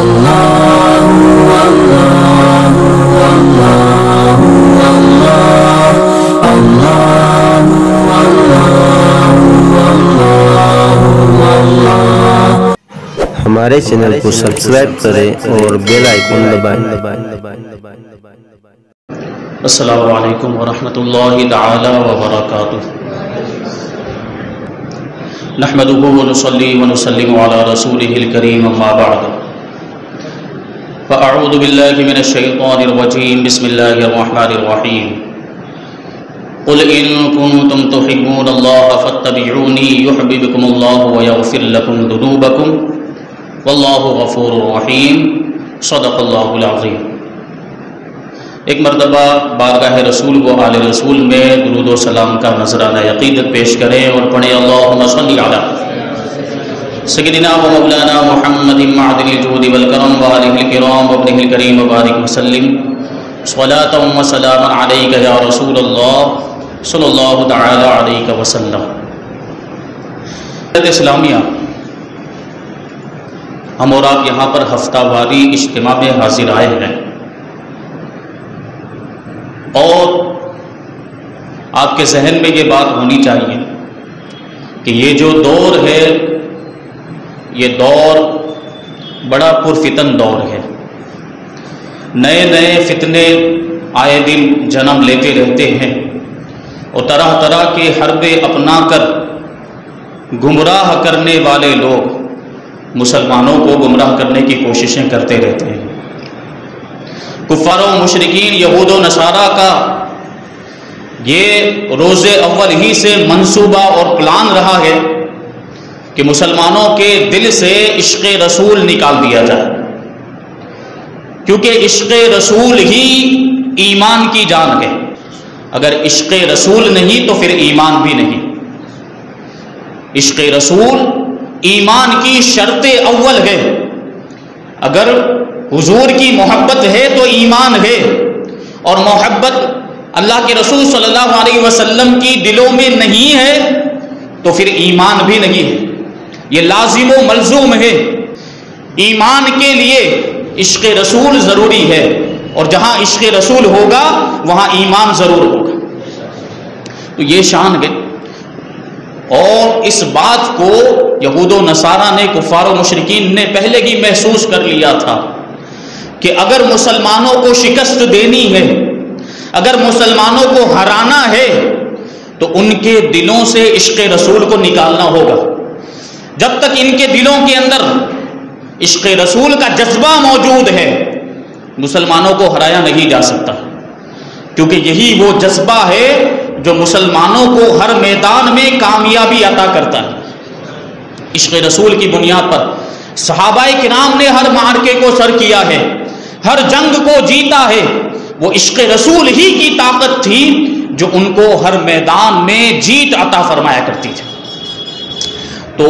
ہمارے چینل کو سبسکرائب کریں اور بیل آئیکن دبائیں۔ السلام علیکم ورحمۃ اللہ تعالی وبرکاتہ۔ نحمده ونصلي ونسلم على رسوله الكريم اما بعد فاعوذ بالله من الشيطان الرجيم بسم الله الرحمن الرحيم قل ان كنتم تحبون الله فاتبعوني يحببكم الله ويغفر لكم ذنوبكم والله غفور رحيم صدق الله العظيم۔ ایک مرتبہ بارگاہ رسول و آل رسول میں درود و سلام کا نذرانہ عقیدت پیش کریں اور پڑھیں اللہم صلی علی سیدنا و مولانا محمد معدن الجود والکرم وآلہ الکرام وابنہ الکریم وبارک وسلم صلاۃ و سلام علیک یا رسول اللہ صلی اللہ تعالی علیہ وسلم۔ اسلامیہ، ہم اور آپ یہاں پر ہفتہ واری اجتماع میں حاضر آئے ہیں اور آپ کے ذہن میں یہ بات ہونی چاہیے کہ یہ جو دور ہے یہ دور بڑا پرفتن دور ہے۔ نئے نئے فتنے آئے دن جنم لیتے رہتے ہیں اور طرح طرح کے حربے اپنا کر گمراہ کرنے والے لوگ مسلمانوں کو گمراہ کرنے کی کوششیں کرتے رہتے ہیں۔ کفار و مشرکین یہود و نصارہ کا یہ روز اول ہی سے منصوبہ اور پلان رہا ہے کہ مسلمانوں کے دل سے عشق رسول نکال دیا جائے، کیونکہ عشق رسول ہی ایمان کی جان ہے۔ اگر عشق رسول نہیں تو پھر ایمان بھی نہیں۔ عشق رسول ایمان کی شرط اول ہے۔ اگر حضور کی محبت ہے تو ایمان ہے، اور محبت اللہ کے رسول صلی اللہ علیہ وسلم کی دلوں میں نہیں ہے تو پھر ایمان بھی نہیں ہے۔ یہ لازم و ملزوم ہے۔ ایمان کے لیے عشق رسول ضروری ہے، اور جہاں عشق رسول ہوگا وہاں ایمان ضرور ہوگا۔ تو یہ شان ہے، اور اس بات کو یہود و نصارہ نے، کفار و مشرکین نے پہلے ہی محسوس کر لیا تھا کہ اگر مسلمانوں کو شکست دینی ہے، اگر مسلمانوں کو ہرانا ہے تو ان کے دلوں سے عشق رسول کو نکالنا ہوگا۔ جب تک ان کے دلوں کے اندر عشق رسول کا جذبہ موجود ہے مسلمانوں کو ہرایا نہیں جا سکتا، کیونکہ یہی وہ جذبہ ہے جو مسلمانوں کو ہر میدان میں کامیابی عطا کرتا ہے۔ عشق رسول کی بنیاد پر صحابہ کرام نے ہر معرکے کو سر کیا ہے، ہر جنگ کو جیتا ہے۔ وہ عشق رسول ہی کی طاقت تھی جو ان کو ہر میدان میں جیت عطا فرمایا کرتی تھی۔ تو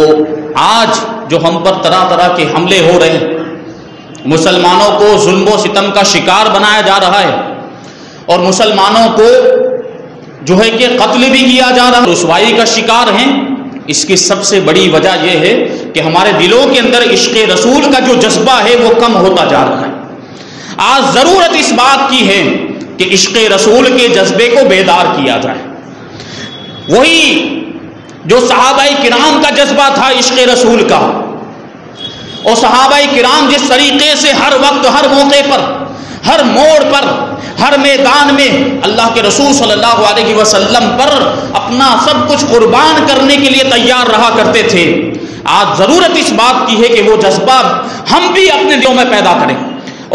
آج جو ہم پر طرح طرح کے حملے ہو رہے ہیں، مسلمانوں کو ظلم و ستم کا شکار بنایا جا رہا ہے، اور مسلمانوں کو جو ہے کہ قتل بھی کیا جا رہا ہے، رسوائی کا شکار ہیں، اس کی سب سے بڑی وجہ یہ ہے کہ ہمارے دلوں کے اندر عشق رسول کا جو جذبہ ہے وہ کم ہوتا جا رہا ہے۔ آج ضرورت اس بات کی ہے کہ عشق رسول کے جذبے کو بیدار کیا جائے۔ وہی جو صحابہ کرام کا جذبہ تھا عشق رسول کا، اور صحابہ کرام جس طریقے سے ہر وقت، ہر موقع پر، ہر موڑ پر، ہر میدان میں اللہ کے رسول صلی اللہ علیہ وسلم پر اپنا سب کچھ قربان کرنے کے لیے تیار رہا کرتے تھے، آج ضرورت اس بات کی ہے کہ وہ جذبہ ہم بھی اپنے دلوں میں پیدا کریں،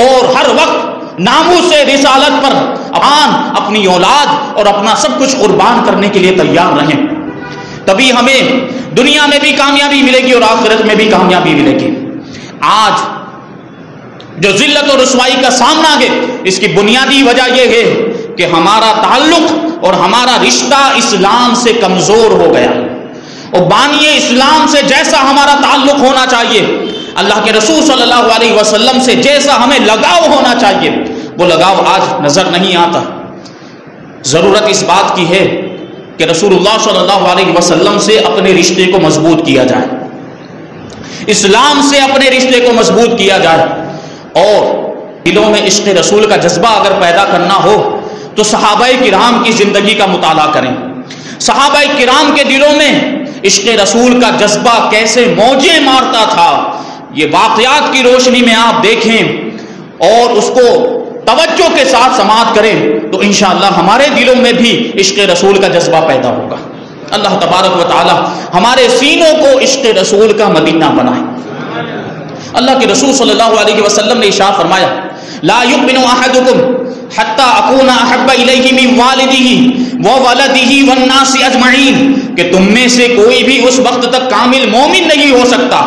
اور ہر وقت ناموس رسالت پر اپنی اولاد اور اپنا سب کچھ قربان کرنے کے لیے تیار رہیں۔ تبھی ہمیں دنیا میں بھی کامیابی ملے گی اور آخرت میں بھی کامیابی ملے گی۔ آج جو ذلت اور رسوائی کا سامنا ہے، اس کی بنیادی وجہ یہ ہے کہ ہمارا تعلق اور ہمارا رشتہ اسلام سے کمزور ہو گیا، اور بانی اسلام سے جیسا ہمارا تعلق ہونا چاہیے، اللہ کے رسول صلی اللہ علیہ وسلم سے جیسا ہمیں لگاؤ ہونا چاہیے، وہ لگاؤ آج نظر نہیں آتا۔ ضرورت اس بات کی ہے کہ رسول اللہ صلی اللہ علیہ وسلم سے اپنے رشتے کو مضبوط کیا جائے، اسلام سے اپنے رشتے کو مضبوط کیا جائے۔ اور دلوں میں عشق رسول کا جذبہ اگر پیدا کرنا ہو تو صحابہ کرام کی زندگی کا مطالعہ کریں. صحابہ کرام کے دلوں میں عشق رسول کا جذبہ کیسے موجیں مارتا تھا، یہ واقعات کی روشنی میں آپ دیکھیں اور اس کو توجہ کے ساتھ سماعت کریں تو انشاءاللہ ہمارے دلوں میں بھی عشق رسول کا جذبہ پیدا ہوگا. اللہ تبارک و تعالی ہمارے سینوں کو عشق رسول کا مدینہ بنائے. اللہ کے رسول صلی اللہ علیہ وسلم نے ارشاد فرمایا لا یؤمن احدکم حتی اکون احب الیہ من والدہ وولدہ والناس اجمعین، کہ تم میں سے کوئی بھی اس وقت تک کامل مومن نہیں ہو سکتا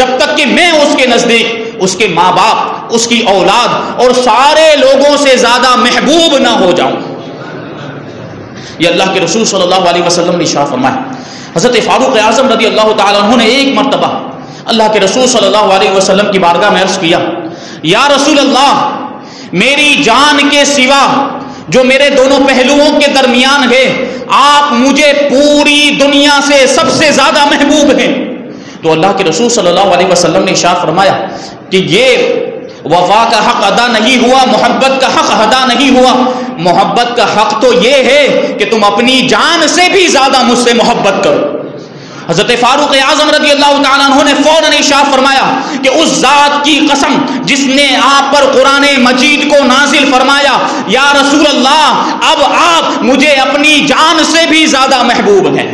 جب تک کہ میں اس کے نزدیک اس کے ماں باپ، اس کی اولاد اور سارے لوگوں سے زیادہ محبوب نہ ہو جاؤں. یہ اللہ کے رسول صلی اللہ علیہ وسلم نے ارشاد فرمایا. حضرت فاروق اعظم رضی اللہ تعالیٰ عنہ نے ایک مرتبہ اللہ کے رسول صلی اللہ علیہ وسلم کی بارگاہ میں عرض کیا یا رسول اللہ، میری جان کے سوا جو میرے دونوں پہلوؤں کے درمیان ہے آپ مجھے پوری دنیا سے سب سے زیادہ محبوب ہیں. تو اللہ کے رسول صلی اللہ علیہ وسلم نے ارشاد فرمایا کہ یہ وفا کا حق ادا نہیں ہوا، محبت کا حق ادا نہیں ہوا. محبت کا حق تو یہ ہے کہ تم اپنی جان سے بھی زیادہ مجھ سے محبت کرو. حضرت فاروق اعظم رضی اللہ تعالیٰ عنہ نے فوراً ارشاد فرمایا کہ اس ذات کی قسم جس نے آپ پر قرآن مجید کو نازل فرمایا یا رسول اللہ اب آپ مجھے اپنی جان سے بھی زیادہ محبوب ہیں.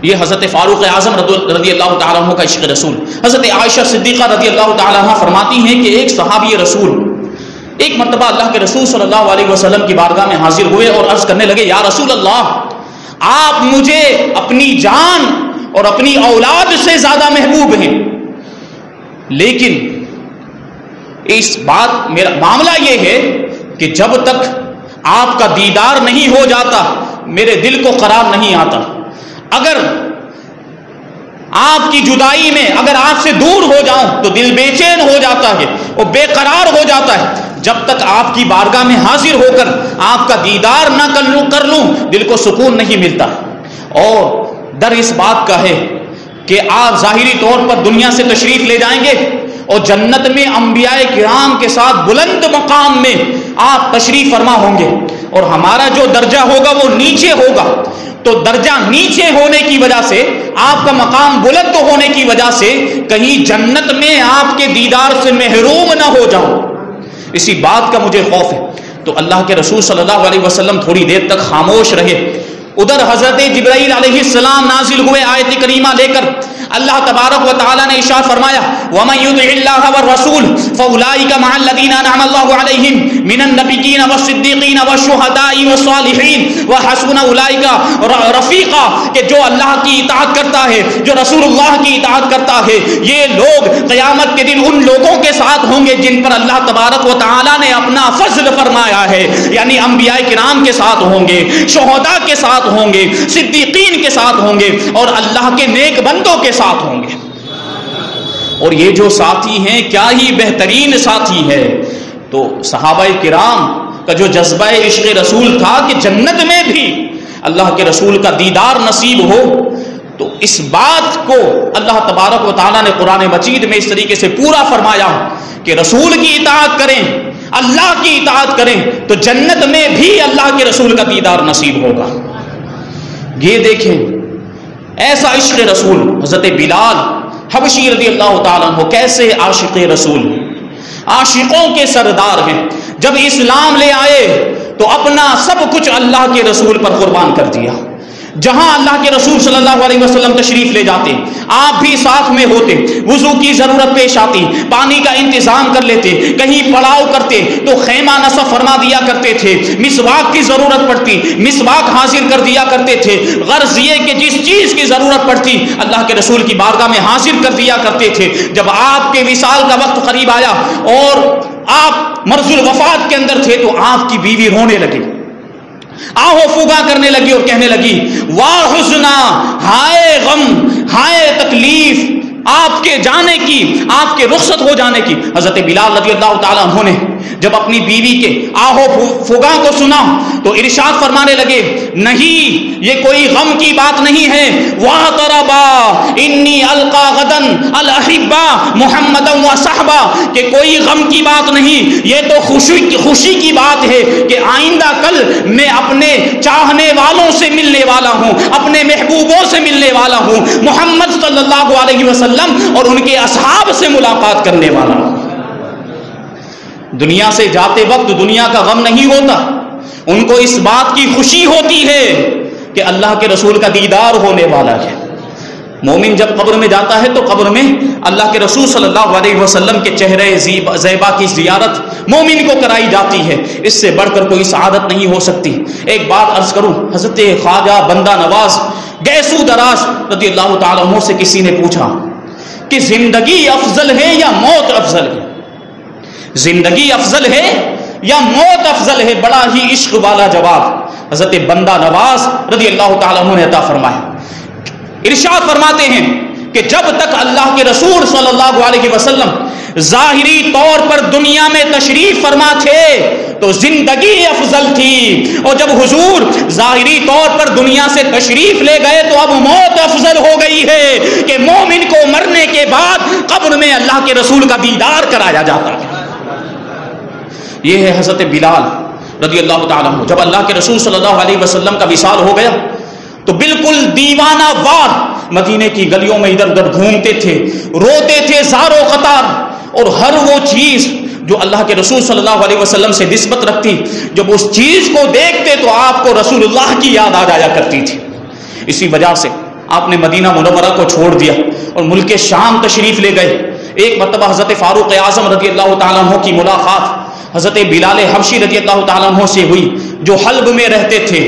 یہ حضرت فاروق اعظم رضی اللہ تعالیٰ عنہ کا عشق رسول. حضرت عائشہ صدیقہ رضی اللہ تعالیٰ عنہ فرماتی ہیں کہ ایک صحابی رسول ایک مرتبہ اللہ کے رسول صلی اللہ علیہ وسلم کی بارگاہ میں حاضر ہوئے اور عرض کرنے لگے یا رسول اللہ، آپ مجھے اپنی جان اور اپنی اولاد سے زیادہ محبوب ہیں، لیکن اس بات میرا معاملہ یہ ہے کہ جب تک آپ کا دیدار نہیں ہو جاتا میرے دل کو قرار نہیں آتا. اگر آپ کی جدائی میں اگر آپ سے دور ہو جاؤں تو دل بے چین ہو جاتا ہے اور بے قرار ہو جاتا ہے. جب تک آپ کی بارگاہ میں حاضر ہو کر آپ کا دیدار نہ کر لوں دل کو سکون نہیں ملتا. اور ڈر اس بات کا ہے کہ آپ ظاہری طور پر دنیا سے تشریف لے جائیں گے اور جنت میں انبیاء کرام کے ساتھ بلند مقام میں آپ تشریف فرما ہوں گے اور ہمارا جو درجہ ہوگا وہ نیچے ہوگا. تو درجہ نیچے ہونے کی وجہ سے آپ کا مقام بلند ہونے کی وجہ سے کہیں جنت میں آپ کے دیدار سے محروم نہ ہو جاؤں، اسی بات کا مجھے خوف ہے. تو اللہ کے رسول صلی اللہ علیہ وسلم تھوڑی دیر تک خاموش رہے. ادھر حضرت جبرائیل علیہ السلام نازل ہوئے آیت کریمہ لے کر. اللہ تبارک و تعالیٰ نے ارشاد فرمایا وَمَن يُطِعِ اللَّهَ وَالرَّسُولَ فَأُولَٰئِكَ مَعَ الَّذِينَ أَنْعَمَ اللَّهُ عَلَيْهِم مِّنَ النَّبِيِّينَ وَالصِّدِّيقِينَ وَالشُّهَدَاءِ وَالصَّالِحِينَ وَحَسُنَ أُولَٰئِكَ رَفِيقًا، کہ جو اللہ کی اطاعت کرتا ہے، جو رسول اللہ کی اطاعت کرتا ہے، یہ لوگ قیامت کے دن ان لوگوں کے ساتھ ہوں گے جن پر اللہ تبارک و تعالیٰ نے اپنا فضل فرمایا ہے. یعنی انبیاء کرام کے ساتھ ہوں گے، شہداء کے ساتھ ہوں گے، صدیقین کے ساتھ ہوں گے اور اللہ کے نیک بندوں کے ساتھ ہوں گے. اور یہ جو ساتھی ہیں کیا ہی بہترین ساتھی ہے. تو صحابہ کرام کا جو جذبہ عشق رسول تھا کہ جنت میں بھی اللہ کے رسول کا دیدار نصیب ہو، تو اس بات کو اللہ تبارک و تعالیٰ نے قرآن مجید میں اس طریقے سے پورا فرمایا کہ رسول کی اطاعت کریں، اللہ کی اطاعت کریں تو جنت میں بھی اللہ کے رسول کا دیدار نصیب ہوگا. یہ دیکھیں ایسا عشق رسول. حضرت بلال حبشی رضی اللہ تعالیٰ عنہ کیسے عاشق رسول، عاشقوں کے سردار ہیں. جب اسلام لے آئے تو اپنا سب کچھ اللہ کے رسول پر قربان کر دیا. جہاں اللہ کے رسول صلی اللہ علیہ وسلم تشریف لے جاتے آپ بھی ساتھ میں ہوتے، وضو کی ضرورت پیش آتی پانی کا انتظام کر لیتے، کہیں پڑاؤ کرتے تو خیمہ نصب فرما دیا کرتے تھے، مسواک کی ضرورت پڑتی مسواک حاصل کر دیا کرتے تھے، غرض یہ کہ جس چیز کی ضرورت پڑتی اللہ کے رسول کی بارگاہ میں حاصل کر دیا کرتے تھے. جب آپ کے وصال کا وقت قریب آیا اور آپ مرض الوفات کے اندر تھے تو آپ کی بیوی رونے لگی، آہو فوگا کرنے لگی اور کہنے لگی واہ حزنا، ہائے غم، ہائے تکلیف، آپ کے جانے کی، آپ کے رخصت ہو جانے کی، حضرت بلال رضی اللہ تعالیٰ عنہ نے جب اپنی بیوی کے آہو فغاں کو سنا تو ارشاد فرمانے لگے، نہیں یہ کوئی غم کی بات نہیں ہے، وَاعْتَرَبَا إِنِّي أَلْقَى غَدًا الْأَحِبَّا مُحَمَّدًا وَصَحْبًا، کہ کوئی غم کی بات نہیں، یہ تو خوشی کی بات ہے کہ آئندہ کل میں اپنے چاہنے والوں سے ملنے والا ہوں، اپنے محبوبوں سے ملنے والا ہوں، محمد صلی اللہ علیہ وسلم اور ان کے اصحاب سے ملاقات کرنے والا ہوں۔ دنیا سے جاتے وقت دنیا کا غم نہیں ہوتا، ان کو اس بات کی خوشی ہوتی ہے کہ اللہ کے رسول کا دیدار ہونے والا ہے۔ مومن جب قبر میں جاتا ہے تو قبر میں اللہ کے رسول صلی اللہ علیہ وسلم کے چہرے زیبا کی زیارت مومن کو کرائی جاتی ہے، اس سے بڑھ کر کوئی سعادت نہیں ہو سکتی۔ ایک بات عرض کروں، حضرت خواجہ بندہ نواز گیسو دراز رضی اللہ تعالیٰ عنہ سے کسی نے پوچھا کہ زندگی افضل ہے یا موت افضل ہے؟ زندگی افضل ہے یا موت افضل ہے؟ بڑا ہی عشق والا جواب حضرت بندہ نواز رضی اللہ تعالیٰ عنہ نے عطا فرمایا۔ ارشاد فرماتے ہیں کہ جب تک اللہ کے رسول صلی اللہ علیہ وسلم ظاہری طور پر دنیا میں تشریف فرما تھے تو زندگی افضل تھی، اور جب حضور ظاہری طور پر دنیا سے تشریف لے گئے تو اب موت افضل ہو گئی ہے کہ مومن کو مرنے کے بعد قبر میں اللہ کے رسول کا دیدار کرایا جاتا ہے۔ یہ ہے حضرت بلال رضی اللہ تعالیٰ عنہ۔ جب اللہ کے رسول صلی اللہ علیہ وسلم کا وصال ہو گیا تو بالکل دیوانہ وار مدینے کی گلیوں میں ادھر ادھر گھومتے تھے، روتے تھے زار و قطار، اور ہر وہ چیز جو اللہ کے رسول صلی اللہ علیہ وسلم سے نسبت رکھتی، جب اس چیز کو دیکھتے تو آپ کو رسول اللہ کی یاد آ جایا کرتی تھی۔ اسی وجہ سے آپ نے مدینہ منورہ کو چھوڑ دیا اور ملک شام تشریف لے گئے۔ ایک مرتبہ حضرت فاروق اعظم رضی اللہ تعالیٰ عنہ کی ملاقات حضرت بلال حبشی رضی اللہ تعالیٰ عنہ سے ہوئی جو حلب میں رہتے تھے۔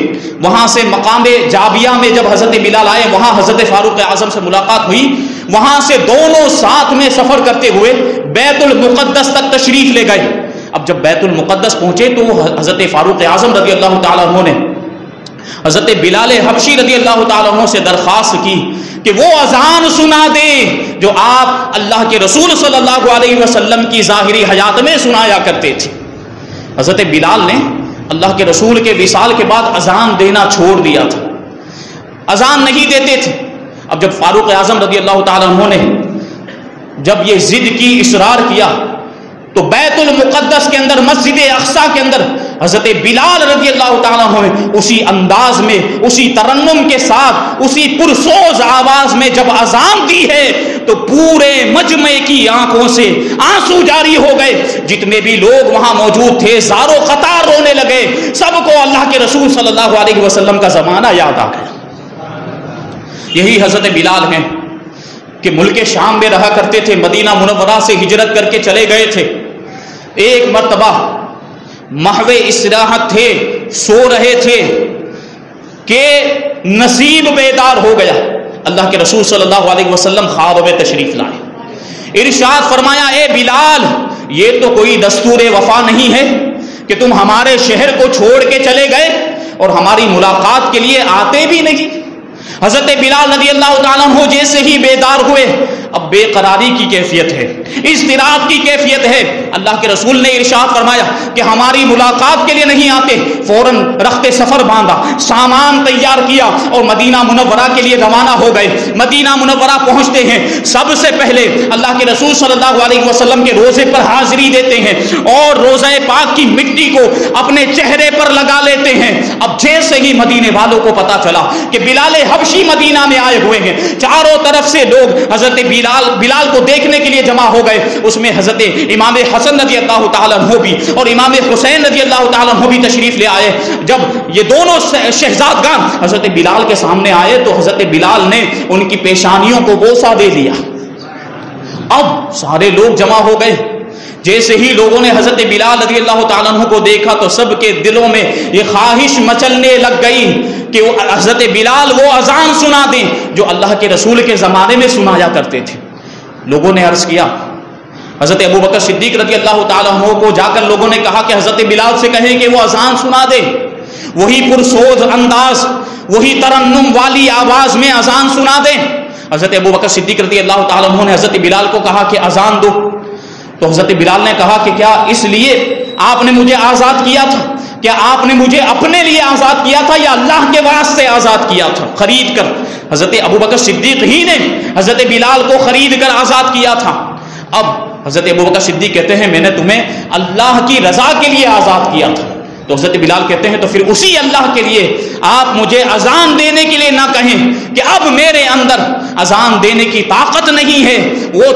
وہاں سے مقام جابیہ میں جب حضرت بلال آئے وہاں حضرت فاروق اعظم سے ملاقات ہوئی، وہاں سے دونوں ساتھ میں سفر کرتے ہوئے بیت المقدس تک تشریف لے گئے۔ اب جب بیت المقدس پہنچے تو حضرت فاروق اعظم رضی اللہ تعالیٰ عنہ نے حضرت بلال حبشی رضی اللہ تعالیٰ عنہ سے درخواست کی کہ وہ اذان سنا دے جو آپ اللہ کے رسول صلی اللہ علیہ وسلم کی ظاہری حیات میں سنایا کرتے تھے۔ حضرت بلال نے اللہ کے رسول کے وصال کے بعد اذان دینا چھوڑ دیا تھا، اذان نہیں دیتے تھے۔ اب جب فاروق اعظم رضی اللہ تعالیٰ عنہ نے جب یہ ضد کی، اصرار کیا، تو بیت المقدس کے اندر مسجد اقصیٰ کے اندر حضرت بلال رضی اللہ تعالیٰ عنہ اسی انداز میں، اسی ترنم کے ساتھ، اسی پرسوز آواز میں جب اذان دی ہے تو پورے مجمع کی آنکھوں سے آنسو جاری ہو گئے۔ جتنے بھی لوگ وہاں موجود تھے زار و قطار رونے لگے، سب کو اللہ کے رسول صلی اللہ علیہ وسلم کا زمانہ یاد آ گیا۔ یہی حضرت بلال ہیں کہ ملک شام میں رہا کرتے تھے، مدینہ منورہ سے ہجرت کر کے چلے گئے تھے۔ ایک مرتبہ محو استراحت تھے، سو رہے تھے کہ نصیب بیدار ہو گیا۔ اللہ کے رسول صلی اللہ علیہ وسلم خواب میں تشریف لائے، ارشاد فرمایا اے بلال، یہ تو کوئی دستور وفا نہیں ہے کہ تم ہمارے شہر کو چھوڑ کے چلے گئے اور ہماری ملاقات کے لیے آتے بھی نہیں۔ حضرت بلال رضی اللہ تعالیٰ عنہ جیسے ہی بیدار ہوئے، اب بے قراری کی کیفیت ہے، اضطراب کی کیفیت ہے۔ اللہ کے رسول نے ارشاد فرمایا کہ ہماری ملاقات کے لیے نہیں آتے، فوراً رخت سفر باندھا، سامان تیار کیا اور مدینہ منورہ کے لیے روانہ ہو گئے۔ مدینہ منورہ پہنچتے ہیں، سب سے پہلے اللہ کے رسول صلی اللہ علیہ وسلم کے روزے پر حاضری دیتے ہیں اور روزہ پاک کی مٹی کو اپنے چہرے پر لگا لیتے ہیں۔ اب جیسے ہی مدینے والوں کو پتا چلا کہ بلال حبشی مدینہ میں آئے ہوئے ہیں، چاروں طرف سے لوگ حضرت بلال کو دیکھنے کے لیے جمع ہو گئے۔ اس میں حضرت امام حسن رضی اللہ تعالیٰ عنہ بھی اور امام حسین رضی اللہ تعالیٰ عنہ بھی تشریف لے آئے۔ جب یہ دونوں شہزادگان حضرت بلال کے سامنے آئے تو حضرت بلال نے ان کی پیشانیوں کو بوسہ دے دیا۔ اب سارے لوگ جمع ہو گئے۔ جیسے ہی لوگوں نے حضرت بلال رضی اللہ تعالیٰ عنہ کو دیکھا تو سب کے دلوں میں یہ خواہش مچلنے لگ گئی کہ وہ حضرت بلال وہ اذان سنا دیں جو اللہ کے رسول کے زمانے میں سنایا کرتے تھے۔ لوگوں نے عرض کیا، حضرت ابو بکر صدیق رضی اللہ تعالیٰ عنہ کو جا کر لوگوں نے کہا کہ حضرت بلال سے کہیں کہ وہ اذان سنا دے، وہی پرسوز انداز، وہی ترنم والی آواز میں اذان سنا دیں۔ حضرت ابو بکر صدیق رضی اللہ تعالیٰ عنہ نے حضرت بلال کو کہا کہ اذان دو، تو حضرت بلال نے کہا کہ کیا اس لیے آپ نے مجھے آزاد کیا تھا؟ کیا آپ نے مجھے اپنے لیے آزاد کیا تھا یا اللہ کے واسطے آزاد کیا تھا؟ خرید کر حضرت ابو بکر صدیق ہی نے حضرت بلال کو خرید کر آزاد کیا تھا۔ اب حضرت ابو بکر صدیق کہتے ہیں میں نے تمہیں اللہ کی رضا کے لیے آزاد کیا تھا، تو حضرت بلال کہتے ہیں تو پھر اسی اللہ کے لیے آپ مجھے اذان دینے کے لیے نہ کہیں کہ اب میرے اندر اذان دینے کی طاقت نہیں ہے، وہ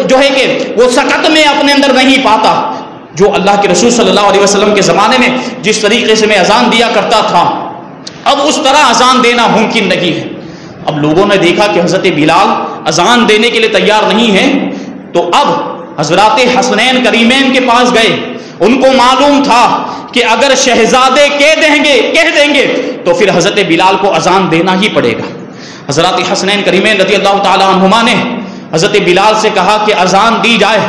جو ہے کہ وہ سکت میں اپنے اندر نہیں پاتا۔ جو اللہ کے رسول صلی اللہ علیہ وسلم کے زمانے میں جس طریقے سے میں اذان دیا کرتا تھا، اب اس طرح اذان دینا ممکن نہیں ہے۔ اب لوگوں نے دیکھا کہ حضرت بلال اذان دینے کے لیے تیار نہیں ہے، تو اب حضرات حسنین کریمین کے پاس گئے۔ ان کو معلوم تھا کہ اگر شہزادے کہہ دیں گے تو پھر حضرت بلال کو اذان دینا ہی پڑے گا۔ حضرات حسنین کریمین رضی اللہ تعالی عنہما نے حضرت بلال سے کہا کہ اذان دی جائے۔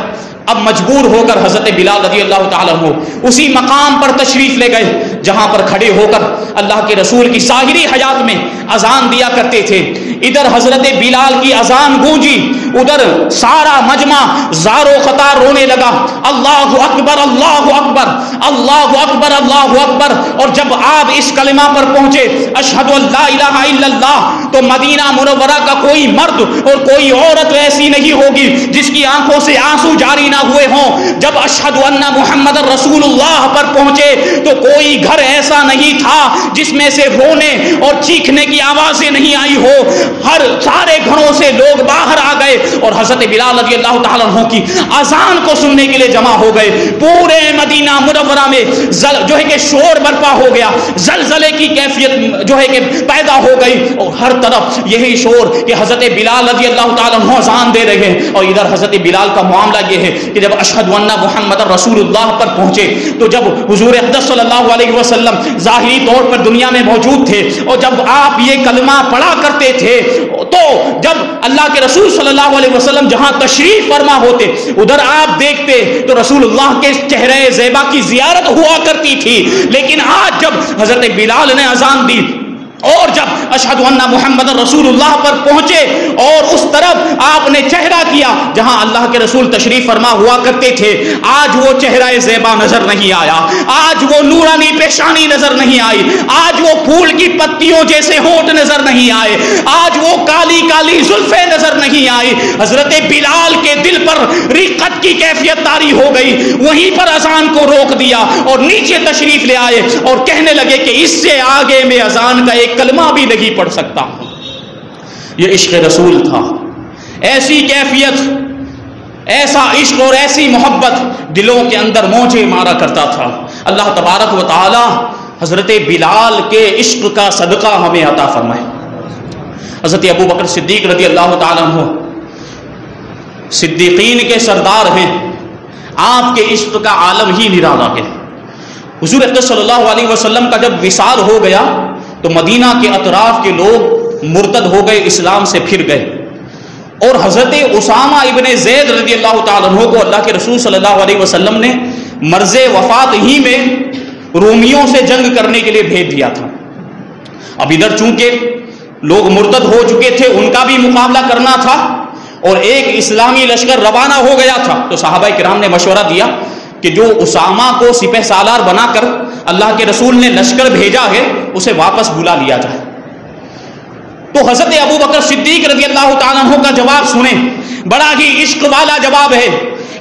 اب مجبور ہو کر حضرت بلال رضی اللہ تعالیٰ عنہ اسی مقام پر تشریف لے گئے جہاں پر کھڑے ہو کر اللہ کے رسول کی ظاہری حیات میں اذان دیا کرتے تھے۔ ادھر حضرت بلال کی اذان گونجی، ادھر سارا مجمع زار و خطار رونے لگا، اللہ اکبر اللہ اکبر اللہ اکبر اللہ اکبر۔ اور جب آپ اس کلمہ پر پہنچے اشہد ان لا الہ الا اللہ، تو مدینہ منورہ کا کوئی مرد اور کوئی عورت ایسی نہیں ہوگی جس کی آنکھوں سے آنسو جاری نہ ہوئے ہوں۔ جب اشہد ان محمد رسول اللہ پر پہنچے تو کوئی گھر ایسا نہیں تھا جس میں سے رونے اور چیخنے کی آوازیں نہیں آئی ہو، ہر سارے گھروں سے لوگ باہر آ گئے اور حضرت بلال رضی اللہ تعالیٰ عنہ کی اذان کو سننے کے لیے جمع ہو گئے۔ پورے مدینہ منورہ میں جو ہے کہ شور برپا ہو گیا، زلزلے کی کیفیت جو ہے کہ پیدا ہو گئی، اور ہر طرف یہی شور کہ حضرت بلال رضی اللہ تعالیٰ عنہ اذان دے رہے ہیں۔ اور ادھر حضرت بلال کا معاملہ یہ ہے کہ جب اشہد ان محمد رسول اللہ پر پہنچے تو جب حضور اقدس صلی اللہ علیہ وسلم ظاہری طور پر دنیا میں موجود تھے، اور جب آپ یہ کلمہ پڑھا کرتے تھے تو جب اللہ کے رسول صلی اللہ علیہ وسلم جہاں تشریف فرما ہوتے ادھر آپ دیکھتے تو رسول اللہ کے چہرے زیبا کی زیارت ہوا کرتی تھی۔ لیکن آج جب حضرت بلال نے اذان دی اور جب اشہد ان محمد رسول اللہ پر پہنچے اور اس طرف آپ نے چہرہ کیا جہاں اللہ کے رسول تشریف فرما ہوا کرتے تھے، آج وہ چہرہ زیبا نظر نہیں آیا، آج وہ نورانی پیشانی نظر نہیں آئی، آج وہ پھول کی پتیوں جیسے ہونٹ نظر نہیں آئے، آج وہ کالی کالی زلفیں نظر نہیں آئی۔ حضرت بلال کے دل پر رقت کی کیفیت طاری ہو گئی، وہیں پر اذان کو روک دیا اور نیچے تشریف لے آئے اور کہنے لگے کہ اس سے آگے میں اذان کا ایک کلمہ بھی نہیں پڑھ سکتا۔ یہ عشق رسول تھا، ایسی کیفیت، ایسا عشق اور ایسی محبت دلوں کے اندر موجے مارا کرتا تھا۔ اللہ تبارک و تعالی حضرت بلال کے عشق کا صدقہ ہمیں عطا فرمائے۔ حضرت ابو بکر صدیق رضی اللہ تعالیٰ عنہ صدیقین کے سردار ہیں، آپ کے عشق کا عالم ہی نرالا ہے۔ حضور اقدس صلی اللہ علیہ وسلم کا جب وصال ہو گیا تو مدینہ کے اطراف کے لوگ مرتد ہو گئے، اسلام سے پھر گئے، اور حضرت اسامہ ابن زید رضی اللہ تعالیٰ عنہ کو اللہ کے رسول صلی اللہ علیہ وسلم نے مرض وفات ہی میں رومیوں سے جنگ کرنے کے لیے بھیج دیا تھا۔ اب ادھر چونکہ لوگ مرتد ہو چکے تھے، ان کا بھی مقابلہ کرنا تھا، اور ایک اسلامی لشکر روانہ ہو گیا تھا، تو صحابہ کرام نے مشورہ دیا کہ جو اسامہ کو سپہ سالار بنا کر اللہ کے رسول نے لشکر بھیجا ہے اسے واپس بلا لیا جائے۔ تو حضرت ابو بکر صدیق رضی اللہ تعالیٰ عنہ کا جواب سنیں، بڑا ہی عشق والا جواب ہے۔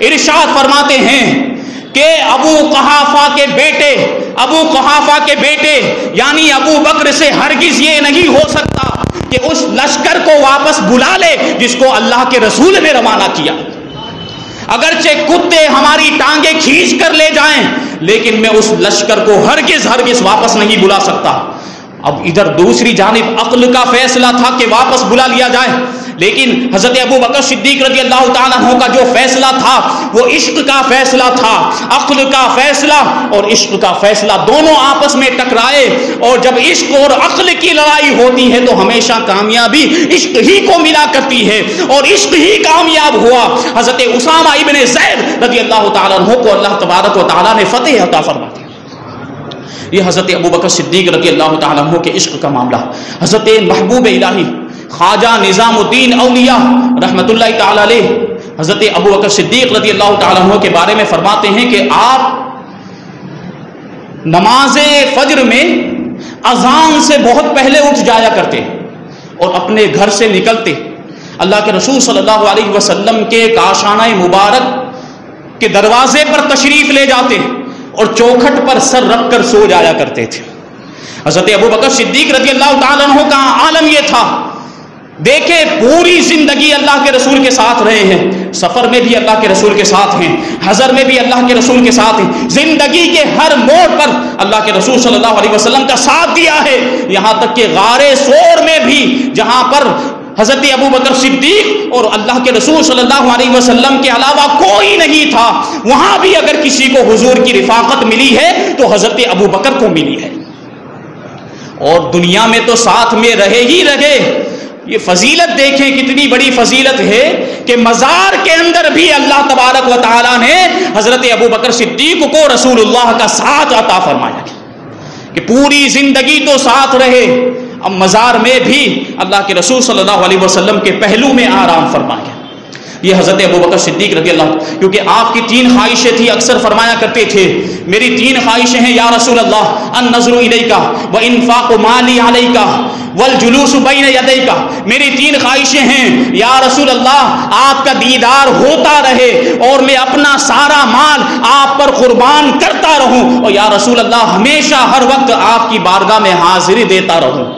ارشاد فرماتے ہیں کہ ابو قحافہ کے بیٹے یعنی ابو بکر سے ہرگز یہ نہیں ہو سکتا کہ اس لشکر کو واپس بلا لے جس کو اللہ کے رسول نے روانہ کیا۔ اگرچہ کتے ہماری ٹانگیں کھینچ کر لے جائیں لیکن میں اس لشکر کو ہرگز واپس نہیں بلا سکتا۔ اب ادھر دوسری جانب عقل کا فیصلہ تھا کہ واپس بلا لیا جائے، لیکن حضرت ابو بکر صدیق رضی اللہ تعالیٰ عنہ کا جو فیصلہ تھا وہ عشق کا فیصلہ تھا۔ عقل کا فیصلہ اور عشق کا فیصلہ دونوں آپس میں ٹکرائے، اور جب عشق اور عقل کی لڑائی ہوتی ہے تو ہمیشہ کامیابی عشق ہی کو ملا کرتی ہے، اور عشق ہی کامیاب ہوا۔ حضرت اسامہ ابن زید رضی اللہ تعالیٰ عنہ کو اللہ تبارک و تعالیٰ نے فتح عطا فرما دی۔ یہ حضرت ابو بکر صدیق رضی اللہ تعالیٰ عنہ کے عشق کا معاملہ۔ حضرت محبوب الہی خواجہ نظام الدین اولیاء رحمۃ اللہ تعالی علیہ حضرت ابو بکر صدیق رضی اللہ تعالیٰ عنہ کے بارے میں فرماتے ہیں کہ آپ نماز فجر میں اذان سے بہت پہلے اٹھ جایا کرتے اور اپنے گھر سے نکلتے اللہ کے رسول صلی اللہ علیہ وسلم کے کاشانہ مبارک کے دروازے پر تشریف لے جاتے اور چوکھٹ پر سر رکھ کر سو جایا کرتے تھے۔ حضرت ابو بکر صدیق رضی اللہ تعالیٰ عنہ کا عالم یہ تھا، دیکھے پوری زندگی اللہ کے رسول کے ساتھ رہے ہیں، سفر میں بھی اللہ کے رسول کے ساتھ ہیں، حضر میں بھی اللہ کے رسول کے ساتھ ہیں، زندگی کے ہر موڑ پر اللہ کے رسول صلی اللہ علیہ وسلم کا ساتھ دیا ہے، یہاں تک کہ غار ثور میں بھی جہاں پر حضرت ابو بکر صدیق اور اللہ کے رسول صلی اللہ علیہ وسلم کے علاوہ کوئی نہیں تھا، وہاں بھی اگر کسی کو حضور کی رفاقت ملی ہے تو حضرت ابو بکر کو ملی ہے، اور دنیا میں تو ساتھ میں رہے ہی رہے۔ یہ فضیلت دیکھیں کتنی بڑی فضیلت ہے کہ مزار کے اندر بھی اللہ تبارک و تعالیٰ نے حضرت ابو بکر صدیق کو رسول اللہ کا ساتھ عطا فرمایا کہ پوری زندگی تو ساتھ رہے، اب مزار میں بھی اللہ کے رسول صلی اللہ علیہ وسلم کے پہلو میں آرام فرمایا۔ یہ حضرت ابو بکر صدیق رضی اللہ، کیونکہ آپ کی 3 خواہشیں تھیں، اکثر فرمایا کرتے تھے میری 3 خواہشیں ہیں یا رسول اللہ، النظر الیک وانفاق مالی علیک والجلوس بین یدیک، میری 3 خواہشیں ہیں یا رسول اللہ، آپ کا دیدار ہوتا رہے اور میں اپنا سارا مال آپ پر قربان کرتا رہوں، اور یا رسول اللہ ہمیشہ ہر وقت آپ کی بارگاہ میں حاضری دیتا رہوں۔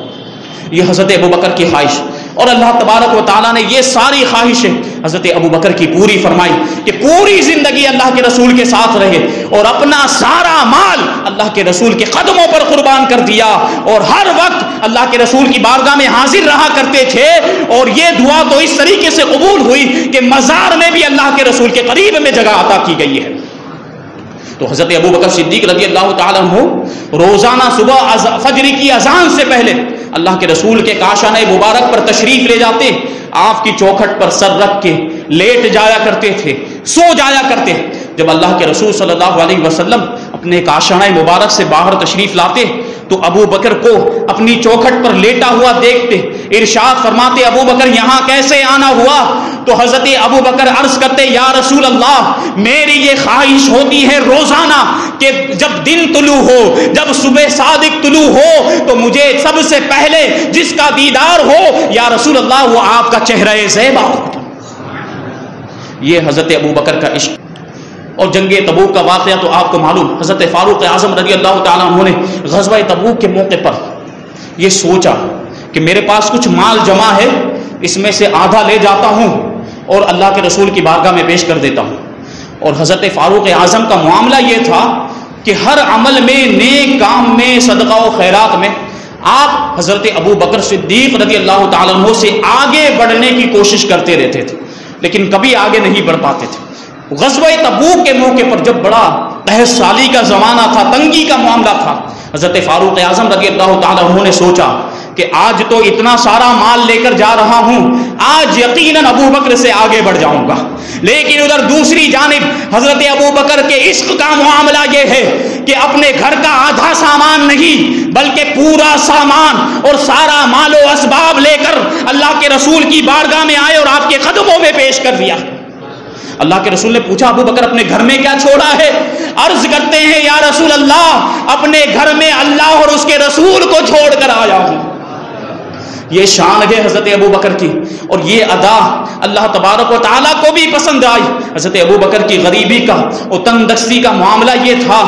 یہ حضرت ابو بکر کی خواہش، اور اللہ تبارک و تعالیٰ نے یہ ساری خواہشیں حضرت ابو بکر کی پوری فرمائی کہ پوری زندگی اللہ کے رسول کے ساتھ رہے اور اپنا سارا مال اللہ کے رسول کے قدموں پر قربان کر دیا، اور ہر وقت اللہ کے رسول کی بارگاہ میں حاضر رہا کرتے تھے، اور یہ دعا تو اس طریقے سے قبول ہوئی کہ مزار میں بھی اللہ کے رسول کے قریب میں جگہ عطا کی گئی ہے۔ تو حضرت ابو بکر صدیق رضی اللہ تعالیٰ عنہ روزانہ صبح فجر کی اذان سے پہلے اللہ کے رسول کے کاشانہ مبارک پر تشریف لے جاتے، آپ کی چوکھٹ پر سر رکھ کے لیٹ جایا کرتے تھے، سو جایا کرتے۔ جب اللہ کے رسول صلی اللہ علیہ وسلم اپنے کاشانہ مبارک سے باہر تشریف لاتے تو ابو بکر کو اپنی چوکھٹ پر لیٹا ہوا دیکھتے، ارشاد فرماتے ابو بکر یہاں کیسے آنا ہوا؟ تو حضرت ابو بکر عرض کرتے یا رسول اللہ میری یہ خواہش ہوتی ہے روزانہ کہ جب دن طلوع ہو، جب صبح صادق طلوع ہو تو مجھے سب سے پہلے جس کا دیدار ہو یا رسول اللہ وہ آپ کا چہرہ زیبا ہو۔ یہ حضرت ابو بکر کا عشق۔ اور جنگ تبوک کا واقعہ تو آپ کو معلوم، حضرت فاروق اعظم رضی اللہ تعالیٰ عنہ نے غزوہ تبوک کے موقع پر یہ سوچا کہ میرے پاس کچھ مال جمع ہے، اس میں سے آدھا لے جاتا ہوں اور اللہ کے رسول کی بارگاہ میں پیش کر دیتا ہوں۔ اور حضرت فاروق اعظم کا معاملہ یہ تھا کہ ہر عمل میں، نیک کام میں، صدقہ و خیرات میں آپ حضرت ابو بکر صدیق رضی اللہ تعالیٰ عنہ سے آگے بڑھنے کی کوشش کرتے رہتے تھے، لیکن کبھی آگے نہیں بڑھ پاتے تھے۔ غزوہ تبوک کے موقع پر جب بڑا قحط سالی کا زمانہ تھا، تنگی کا معاملہ تھا، حضرت فاروق اعظم رضی اللہ تعالیٰ عنہ نے سوچا کہ آج تو اتنا سارا مال لے کر جا رہا ہوں، آج یقیناً ابو بکر سے آگے بڑھ جاؤں گا۔ لیکن ادھر دوسری جانب حضرت ابو بکر کے عشق کا معاملہ یہ ہے کہ اپنے گھر کا آدھا سامان نہیں بلکہ پورا سامان اور سارا مال و اسباب لے کر اللہ کے رسول کی بارگاہ میں آئے اور آپ کے قدموں میں پیش کر دیا۔ اللہ کے رسول نے پوچھا ابو بکر اپنے گھر میں کیا چھوڑا ہے؟ عرض کرتے ہیں یا رسول اللہ اپنے گھر میں اللہ اور اس کے رسول کو چھوڑ کر آیا ہوں۔ یہ شان ہے حضرت ابو بکر کی، اور یہ ادا اللہ تبارک و تعالیٰ کو بھی پسند آئی۔ حضرت ابو بکر کی غریبی کا اور تنگ دستی کا معاملہ یہ تھا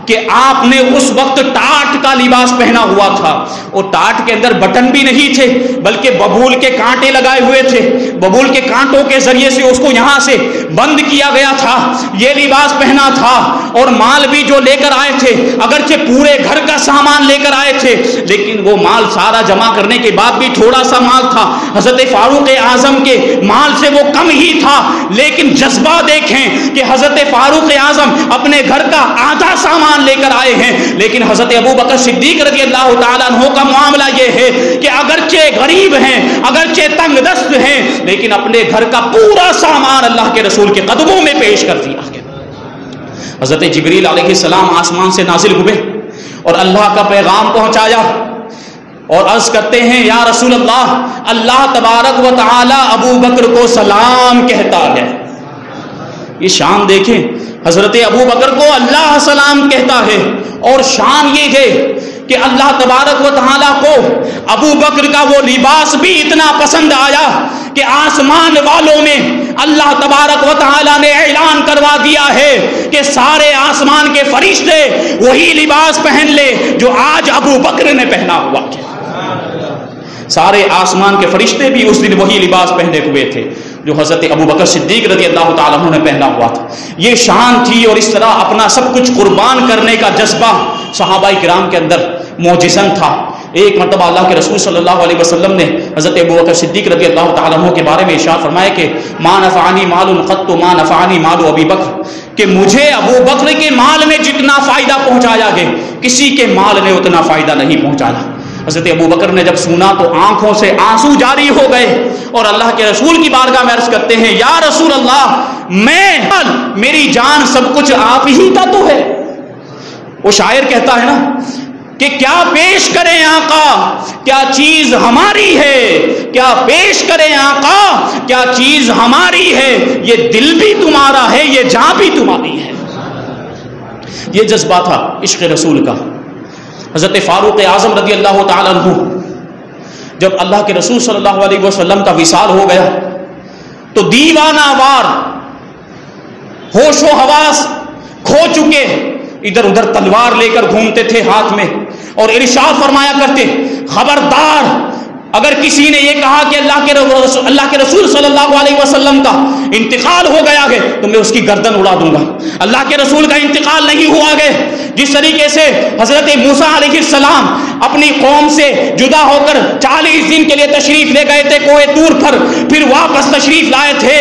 کہ آپ نے اس وقت ٹاٹ کا لباس پہنا ہوا تھا، اور ٹاٹ کے اندر بٹن بھی نہیں تھے بلکہ ببول کے کانٹے لگائے ہوئے تھے، ببول کے کانٹوں کے ذریعے سے اس کو یہاں سے بند کیا گیا تھا، یہ لباس پہنا تھا، اور مال بھی جو لے کر آئے تھے اگرچہ پورے گھر کا سامان لے کر آئے تھے لیکن وہ مال سارا جمع کرنے کے بعد بھی تھوڑا سا مال تھا۔ حضرت فاروق اعظم کے مال سے وہ کم ہی تھا، لیکن جذبہ دیکھیں کہ حضرت فاروق اعظم اپنے گھر کا آدھا سامان لے کر آئے ہیں، لیکن حضرت ابو بکر صدیق رضی اللہ تعالیٰ عنہ کا معاملہ یہ ہے کہ اگرچہ غریب ہیں، اگرچہ تنگ دست ہیں، لیکن اپنے گھر کا پورا سامان اللہ کے رسول کے قدموں میں پیش کر دیا۔ حضرت جبریل علیہ السلام آسمان سے نازل ہوئے اور اللہ کا پیغام پہنچایا اور عرض کرتے ہیں یا رسول اللہ، اللہ تبارک و تعالی ابو بکر کو سلام کہتا ہے۔ یہ شان دیکھیں، حضرت ابو بکر کو اللہ سلام کہتا ہے، اور شان یہ ہے کہ اللہ تبارک و تعالیٰ کو ابو بکر کا وہ لباس بھی اتنا پسند آیا کہ آسمان والوں میں اللہ تبارک و تعالیٰ نے اعلان کروا دیا ہے کہ سارے آسمان کے فرشتے وہی لباس پہن لے جو آج ابو بکر نے پہنا ہوا ہے۔ سارے آسمان کے فرشتے بھی اس دن وہی لباس پہنے ہوئے تھے جو حضرت ابو بکر صدیق رضی اللہ تعالیٰ عنہ نے پہنا ہوا تھا۔ یہ شان تھی، اور اس طرح اپنا سب کچھ قربان کرنے کا جذبہ صحابہ کرام کے اندر موجزن تھا۔ ایک مرتبہ اللہ کے رسول صلی اللہ علیہ وسلم نے حضرت ابو بکر صدیق رضی اللہ تعالیٰ عنہ کے بارے میں ارشاد فرمایا کہ ما نفعنی مال قط ما نفعنی مال ابی بکر، کہ مجھے ابو بکر کے مال میں جتنا فائدہ پہنچایا گیا کسی کے مال نے اتنا فائدہ نہیں پہنچایا۔ حضرت ابو بکر نے جب سنا تو آنکھوں سے آنسو جاری ہو گئے، اور اللہ کے رسول کی بارگاہ میں عرض کرتے ہیں یا رسول اللہ، میری جان سب کچھ آپ ہی کا تو ہے۔ وہ شاعر کہتا ہے نا کہ کیا پیش کریں آقا، کیا چیز ہماری ہے، کیا پیش کریں آقا، کیا چیز ہماری ہے، یہ دل بھی تمہارا ہے، یہ جان بھی تمہاری ہے۔ یہ جذبہ تھا عشق رسول کا۔ حضرت فاروق اعظم رضی اللہ تعالیٰ عنہ جب اللہ کے رسول صلی اللہ علیہ وسلم کا وصال ہو گیا تو دیوانہ وار، ہوش و حواس کھو چکے، ادھر ادھر تلوار لے کر گھومتے تھے ہاتھ میں، اور ارشاد فرمایا کرتے خبردار اگر کسی نے یہ کہا کہ اللہ کے رسول صلی اللہ علیہ وسلم کا انتقال ہو گیا ہے تو میں اس کی گردن اڑا دوں گا۔ اللہ کے رسول کا انتقال نہیں ہوا ہے۔ جس طریقے سے حضرت موسیٰ علیہ السلام اپنی قوم سے جدا ہو کر 40 دن کے لیے تشریف لے گئے تھے کوہ طور پر، پھر واپس تشریف لائے تھے،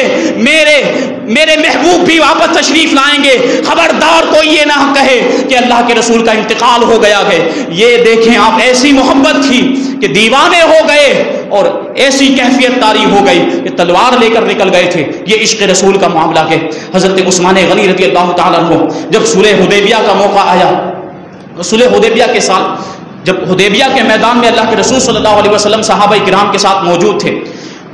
میرے محبوب بھی واپس تشریف لائیں گے، خبردار کوئی یہ نہ کہے کہ اللہ کے رسول کا انتقال ہو گیا ہے۔ یہ دیکھیں آپ، ایسی محبت تھی کہ دیوانے ہو گئے، اور ایسی کیفیت طاری ہو گئی کہ تلوار لے کر نکل گئے تھے۔ یہ عشق رسول کا معاملہ ہے۔ حضرت عثمان غنی رضی اللہ تعالیٰ عنہ جب صلح حدیبیہ کا موقع آیا، صلح حدیبیہ کے ساتھ جب حدیبیہ کے میدان میں اللہ کے رسول صلی اللہ علیہ وسلم صحابہ کرام کے ساتھ موجود تھے،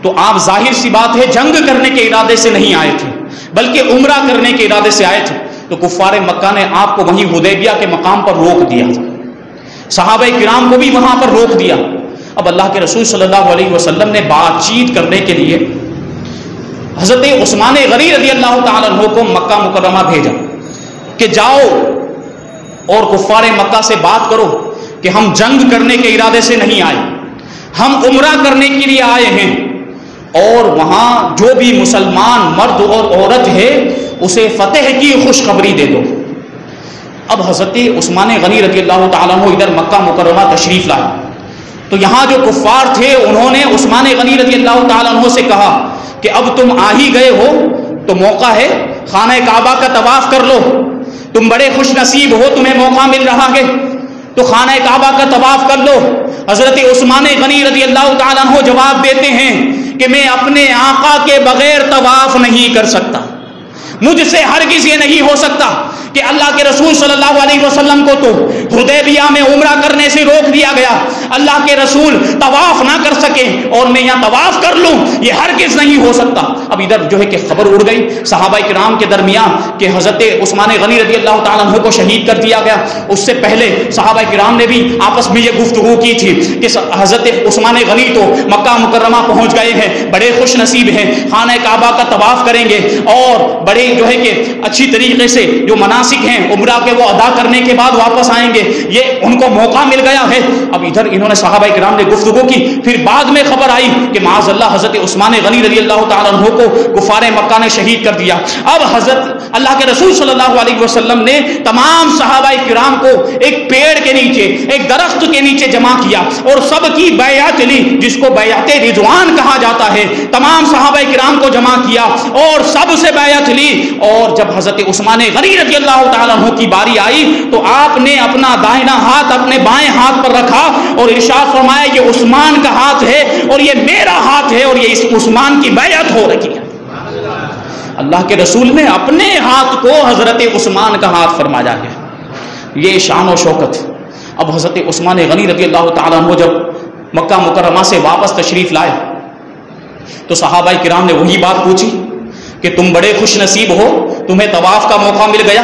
تو آپ ظاہر سی بات ہے جنگ کرنے کے ارادے سے نہیں آئے تھے بلکہ عمرہ کرنے کے ارادے سے آئے تھے۔ تو کفار مکہ نے آپ کو وہیں حدیبیہ کے مقام پر روک دیا، صحابہ کرام کو بھی وہاں پر روک دیا۔ اب اللہ کے رسول صلی اللہ علیہ وسلم نے بات چیت کرنے کے لیے حضرت عثمان غنی رضی اللہ تعالیٰ عنہ کو مکہ مکرمہ بھیجا کہ جاؤ اور کفار مکہ سے بات کرو کہ ہم جنگ کرنے کے ارادے سے نہیں آئے، ہم عمرہ کرنے کے لیے آئے ہیں، اور وہاں جو بھی مسلمان مرد اور عورت ہے اسے فتح کی خوشخبری دے دو۔ اب حضرت عثمان غنی رضی اللہ تعالیٰ عنہ ادھر مکہ مکرمہ تشریف لائے، تو یہاں جو کفار تھے انہوں نے عثمان غنی رضی اللہ تعالیٰ عنہ سے کہا کہ اب تم آ ہی گئے ہو تو موقع ہے، خانہ کعبہ کا طواف کر لو، تم بڑے خوش نصیب ہو، تمہیں موقع مل رہا ہے تو خانہ کعبہ کا طواف کر لو۔ حضرت عثمان غنی رضی اللہ تعالیٰ عنہ جواب دیتے ہیں کہ میں اپنے آقا کے بغیر طواف نہیں کر سکتا، مجھ سے ہرگز یہ نہیں ہو سکتا کہ اللہ کے رسول صلی اللہ علیہ وسلم کو تو حدیبیہ میں عمرہ کرنے سے روک دیا گیا، اللہ کے رسول طواف نہ کر سکے اور میں یہاں طواف کر لوں، یہ ہرگز نہیں ہو سکتا۔ اب ادھر جو ہے کہ خبر اڑ گئی صحابہ کرام کے درمیان کہ حضرت عثمان غنی رضی اللہ تعالیٰ عنہ کو شہید کر دیا گیا۔ اس سے پہلے صحابہ کرام نے بھی آپس میں یہ گفتگو کی تھی کہ حضرت عثمان غنی تو مکہ مکرمہ پہنچ گئے ہیں، بڑے خوش نصیب ہیں، خانہ کعبہ کا طواف کریں گے اور بڑے جو ہے کہ اچھی طریقے سے جو مناسک ہیں عمرہ کے وہ ادا کرنے کے بعد واپس آئیں گے، یہ ان کو موقع مل گیا ہے۔ اب ادھر انہوں نے صحابہ کرام نے گفتگو کی، پھر بعد میں خبر آئی کہ معاذ اللہ حضرت عثمان غنی رضی اللہ تعالیٰ عنہ کو کفار مکہ نے شہید کر دیا۔ اب حضرت اللہ کے رسول صلی اللہ علیہ وسلم نے تمام صحابہ کرام کو ایک پیڑ کے نیچے، ایک درخت کے نیچے جمع کیا اور سب کی بیعت لی، جس کو بیعت رضوان کہا جاتا ہے۔ تمام صحابہ کرام کو جمع کیا اور سب سے بیعت لی، اور جب حضرت عثمان غنی رضی اللہ تعالیٰ عنہ کی باری آئی تو آپ نے اپنا دائنا ہاتھ اپنے بائیں ہاتھ پر رکھا اور ارشاد فرمایا یہ عثمان کا ہاتھ ہے اور یہ میرا ہاتھ ہے اور یہ اس عثمان کی بیعت ہو رہی ہے۔ اللہ کے رسول نے اپنے ہاتھ کو حضرت عثمان کا ہاتھ فرمایا ہے، یہ شان و شوکت۔ اب حضرت عثمان غنی رضی اللہ تعالیٰ عنہ جب مکہ مکرمہ سے واپس تشریف لائے تو صحابہ کرام نے وہی بات پوچھی کہ تم بڑے خوش نصیب ہو، تمہیں طواف کا موقع مل گیا،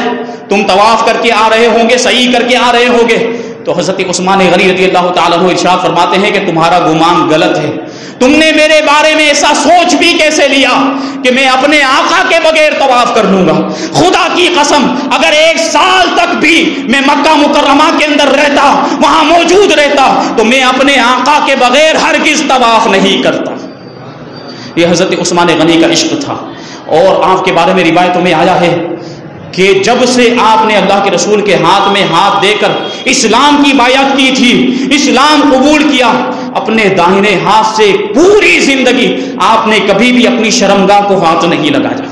تم طواف کر کے آ رہے ہوں گے، سعی کر کے آ رہے ہوں گے۔ تو حضرت عثمان غنی رضی اللہ تعالیٰ عنہ ارشاد فرماتے ہیں کہ تمہارا گمان غلط ہے، تم نے میرے بارے میں ایسا سوچ بھی کیسے لیا کہ میں اپنے آقا کے بغیر طواف کر لوں گا؟ خدا کی قسم اگر 1 سال تک بھی میں مکہ مکرمہ کے اندر رہتا، وہاں موجود رہتا، تو میں اپنے آقا کے بغیر ہرگز طواف نہیں کرتا۔ یہ حضرت عثمان غنی کا عشق تھا۔ اور آپ کے بارے میں روایتوں میں آیا ہے کہ جب سے آپ نے اللہ کے رسول کے ہاتھ میں ہاتھ دے کر اسلام کی بائعت کی تھی، اسلام قبول کیا، اپنے داہنے ہاتھ سے پوری زندگی آپ نے کبھی بھی اپنی شرمگاہ کو ہاتھ نہیں لگایا۔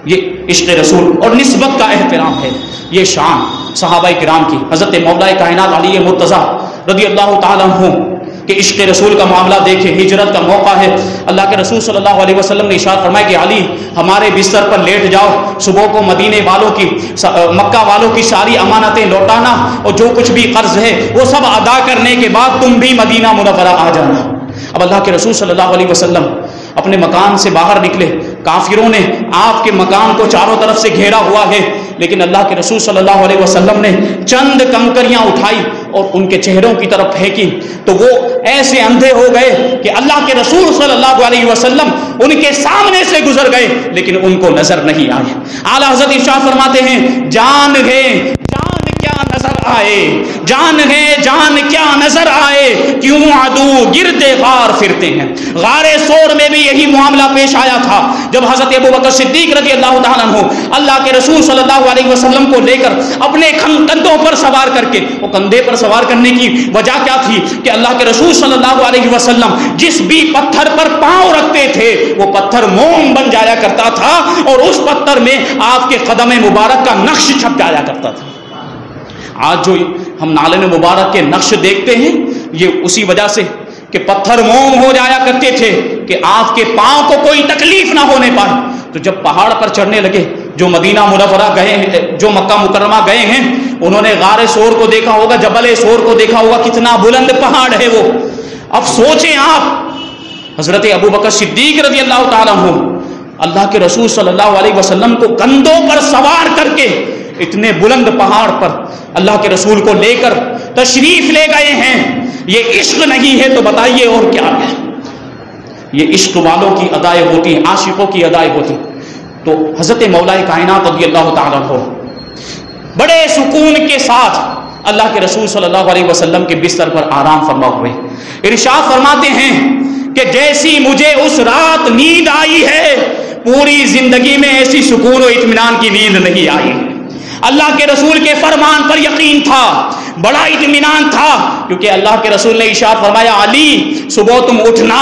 یہ عشق رسول اور نسبت کا احترام ہے، یہ شان صحابہ کرام کی۔ حضرت مولا کائنات علی مرتضیٰ رضی اللہ تعالیٰ عنہ کہ عشق رسول کا معاملہ دیکھیں، ہجرت کا موقع ہے، اللہ کے رسول صلی اللہ علیہ وسلم نے ارشاد فرمایا کہ علی ہمارے بستر پر لیٹ جاؤ، صبح کو مدینے والوں کی، مکہ والوں کی ساری امانتیں لوٹانا اور جو کچھ بھی قرض ہے وہ سب ادا کرنے کے بعد تم بھی مدینہ منورہ آ جانا۔ اب اللہ کے رسول صلی اللہ علیہ وسلم اپنے مکان سے باہر نکلے، کافروں نے آپ کے مکان کو چاروں طرف سے گھیرا ہوا ہے، لیکن اللہ کے رسول صلی اللہ علیہ وسلم نے چند کنکریاں اٹھائی اور ان کے چہروں کی طرف پھینکی تو وہ ایسے اندھے ہو گئے کہ اللہ کے رسول صلی اللہ علیہ وسلم ان کے سامنے سے گزر گئے لیکن ان کو نظر نہیں آئے۔ اعلیٰ حضرت ارشاد فرماتے ہیں جان ہے جان کیا نظر آئے، جان ہے جان کیا نظر آئے، کیوں عدو گرد غار پھرتے ہیں۔ غار سور میں بھی یہی معاملہ پیش آیا تھا جب حضرت ابوبکر صدیق رضی اللہ تعالیٰ عنہ اللہ کے رسول صلی اللہ علیہ وسلم کو لے کر اپنے کندھوں پر سوار کر کے، وہ کندھے پر سوار کرنے کی وجہ کیا تھی کہ اللہ کے رسول صلی اللہ علیہ وسلم جس بھی پتھر پر پاؤں رکھتے تھے وہ پتھر موم بن جایا کرتا تھا اور اس پتھر میں آپ کے قدم مبارک کا نقش چھپ جایا کرتا تھا۔ آج جو ہم نالے مبارک کے نقش دیکھتے ہیں یہ اسی وجہ سے کہ پتھر موم ہو جایا کرتے تھے کہ آپ کے پاؤں کو کوئی تکلیف نہ ہونے پائے۔ تو جب پہاڑ پر چڑھنے لگے، جو مدینہ منورہ گئے ہیں، جو مکہ مکرمہ گئے ہیں، انہوں نے غار سور کو دیکھا ہوگا، جبل سور کو دیکھا ہوگا، کتنا بلند پہاڑ ہے وہ۔ اب سوچیں آپ حضرت ابوبکر صدیق رضی اللہ تعالیٰ عنہ اللہ کے رسول صلی اللہ علیہ وسلم کو کندھوں پر سوار کر کے اتنے بلند پہاڑ پر اللہ کے رسول کو لے کر تشریف لے گئے ہیں۔ یہ عشق نہیں ہے تو بتائیے اور کیا ہے؟ یہ عشق والوں کی ادائیں ہوتی ہیں، عاشقوں کی ادائیں ہوتی۔ تو حضرت مولا کائنات رضی اللہ تعالیٰ عنہ بڑے سکون کے ساتھ اللہ کے رسول صلی اللہ علیہ وسلم کے بستر پر آرام فرما ہوئے، ارشاد فرماتے ہیں کہ جیسی مجھے اس رات نیند آئی ہے پوری زندگی میں ایسی سکون و اطمینان کی نیند نہیں آئی۔ اللہ کے رسول کے فرمان پر یقین تھا، بڑا اطمینان تھا، کیونکہ اللہ کے رسول نے ارشاد فرمایا علی صبح تم اٹھنا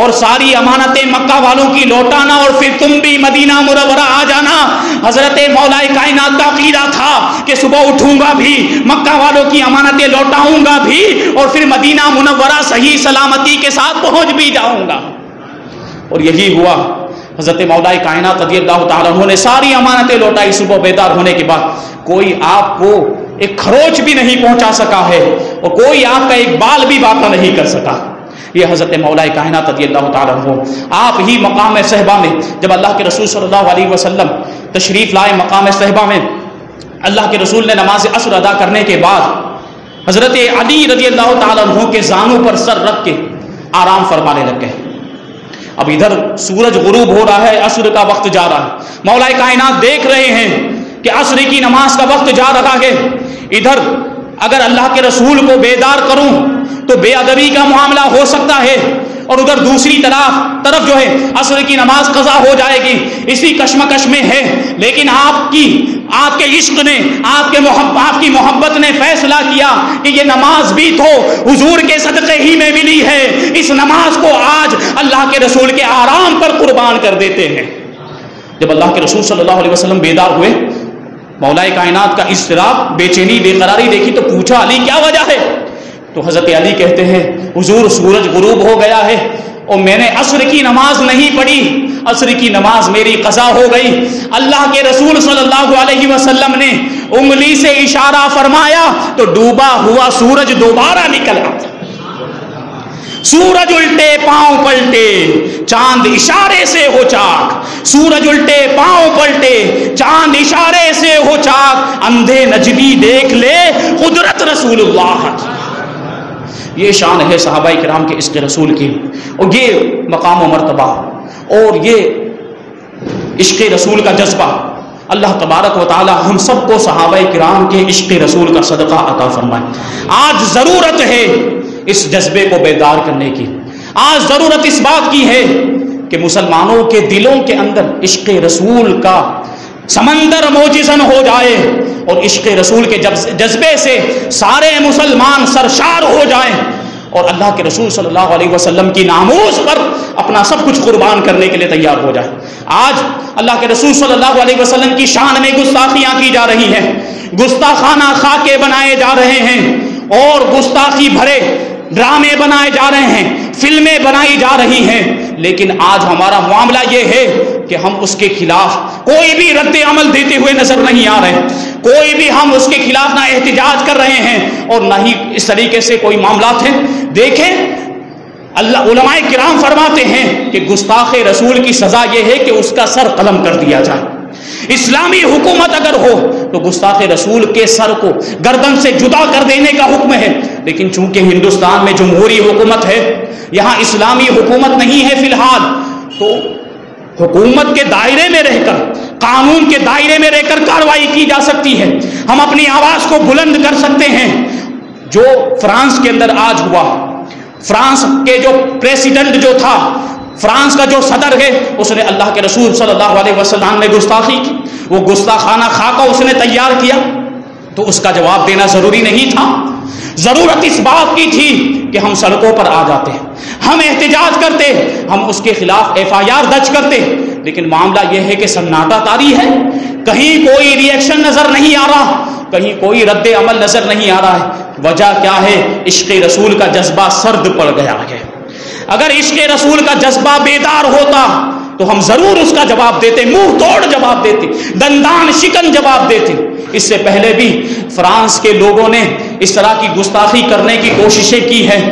اور ساری امانتیں مکہ والوں کی لوٹانا اور پھر تم بھی مدینہ منورہ آ جانا۔ حضرت مولا کائنات کا عقیدہ تھا کہ صبح اٹھوں گا بھی، مکہ والوں کی امانتیں لوٹاؤں گا بھی اور پھر مدینہ منورہ صحیح سلامتی کے ساتھ پہنچ بھی جاؤں گا، اور یہی ہوا۔ حضرت مولا کائنات رضی اللہ تعالیٰ عنہ نے ساری امانتیں لوٹائی۔ صبح بیدار ہونے کے بعد کوئی آپ کو ایک خروچ بھی نہیں پہنچا سکا ہے اور کوئی آپ کا ایک بال بھی باقی نہیں کر سکا۔ یہ حضرت مولا کائنات رضی اللہ تعالیٰ عنہ آپ ہی مقام صحبہ میں جب اللہ کے رسول صلی اللہ علیہ وسلم تشریف لائے مقام صحبہ میں، اللہ کے رسول نے نماز عصر ادا کرنے کے بعد حضرت علی رضی اللہ تعالیٰ عنہ کے زانوں پر سر رکھ کے آرام فرمانے لگ گئے۔ اب ادھر سورج غروب ہو رہا ہے، عصر کا وقت جا رہا ہے، مولا کائنات دیکھ رہے ہیں کہ عصر کی نماز کا وقت جا رہا ہے۔ ادھر اگر اللہ کے رسول کو بیدار کروں تو بے ادبی کا معاملہ ہو سکتا ہے، اور ادھر دوسری طرف جو ہے عصر کی نماز قضا ہو جائے گی، اسی کشمکش میں ہے۔ لیکن آپ کے عشق نے، آپ کی محبت نے فیصلہ کیا کہ یہ نماز بھی تو حضور کے صدقے ہی میں ملی ہے، اس نماز کو آج اللہ کے رسول کے آرام پر قربان کر دیتے ہیں۔ جب اللہ کے رسول صلی اللہ علیہ وسلم بیدار ہوئے، مولا کائنات کا اضطراب، بے چینی، بے قراری دیکھی تو پوچھا علی کیا وجہ ہے؟ تو حضرت علی کہتے ہیں حضور سورج غروب ہو گیا ہے اور میں نے عصر کی نماز نہیں پڑھی، عصر کی نماز میری قضا ہو گئی۔ اللہ کے رسول صلی اللہ علیہ وسلم نے انگلی سے اشارہ فرمایا تو ڈوبا ہوا سورج دوبارہ نکل آتا۔ سورج الٹے پاؤں پلٹے چاند اشارے سے ہو چاک، سورج الٹے پاؤں پلٹے چاند اشارے سے ہو چاک، اندھے نجدی دیکھ لے قدرت رسول اللہ کی۔ یہ شان ہے صحابہ کرام کے عشق رسول کی، اور یہ مقام و مرتبہ اور یہ عشق رسول کا جذبہ اللہ تبارک و تعالی ہم سب کو صحابہ کرام کے عشق رسول کا صدقہ عطا فرمائے۔ آج ضرورت ہے اس جذبے کو بیدار کرنے کی، آج ضرورت اس بات کی ہے کہ مسلمانوں کے دلوں کے اندر عشق رسول کا سمندر موجزن ہو جائے، اور عشق رسول کے جذبے سے سارے مسلمان سرشار ہو جائیں، اور اللہ کے رسول صلی اللہ علیہ وسلم کی ناموس پر اپنا سب کچھ قربان کرنے کے لیے تیار ہو جائے۔ آج اللہ کے رسول صلی اللہ علیہ وسلم کی شان میں گستاخیاں کی جا رہی ہیں، گستاخانہ خاکے بنائے جا رہے ہیں، اور گستاخی بھرے ڈرامے بنائے جا رہے ہیں، فلمیں بنائی جا رہی ہیں، لیکن آج ہمارا معاملہ یہ ہے کہ ہم اس کے خلاف کوئی بھی رد عمل دیتے ہوئے نظر نہیں آ رہے، کوئی بھی ہم اس کے خلاف نہ احتجاج کر رہے ہیں اور نہ ہی اس طریقے سے کوئی معاملات ہیں۔ دیکھیں اللہ علماء کرام فرماتے ہیں کہ گستاخ رسول کی سزا یہ ہے کہ اس کا سر قلم کر دیا جائے۔ اسلامی حکومت اگر ہو تو گستاخ رسول کے سر کو گردن سے جدا کر دینے کا حکم ہے، لیکن چونکہ ہندوستان میں جمہوری حکومت ہے، یہاں اسلامی حکومت نہیں ہے فی الحال، تو حکومت کے دائرے میں رہ کر، قانون کے دائرے میں رہ کر کارروائی کی جا سکتی ہے، ہم اپنی آواز کو بلند کر سکتے ہیں۔ جو فرانس کے اندر آج ہوا، فرانس کے جو پریسیڈنٹ جو تھا، فرانس کا جو صدر ہے، اس نے اللہ کے رسول صلی اللہ علیہ وسلم نے گستاخی کی، وہ گستاخانہ خاکہ اس نے تیار کیا، تو اس کا جواب دینا ضروری نہیں تھا؟ ضرورت اس بات کی تھی کہ ہم سڑکوں پر آ جاتے، ہم احتجاج کرتے، ہم اس کے خلاف FIR درج کرتے، لیکن معاملہ یہ ہے کہ سناٹا طاری ہے، کہیں کوئی ری ایکشن نظر نہیں آ رہا، کہیں کوئی رد عمل نظر نہیں آ رہا ہے۔ وجہ کیا ہے؟ عشق رسول کا جذبہ سرد پڑ گیا ہے۔ اگر عشق رسول کا جذبہ بیدار ہوتا تو ہم ضرور اس کا جواب دیتے، منہ توڑ جواب دیتے، دندان شکن جواب دیتے۔ اس سے پہلے بھی فرانس کے لوگوں نے اس طرح کی گستاخی کرنے کی کوششیں کی ہیں۔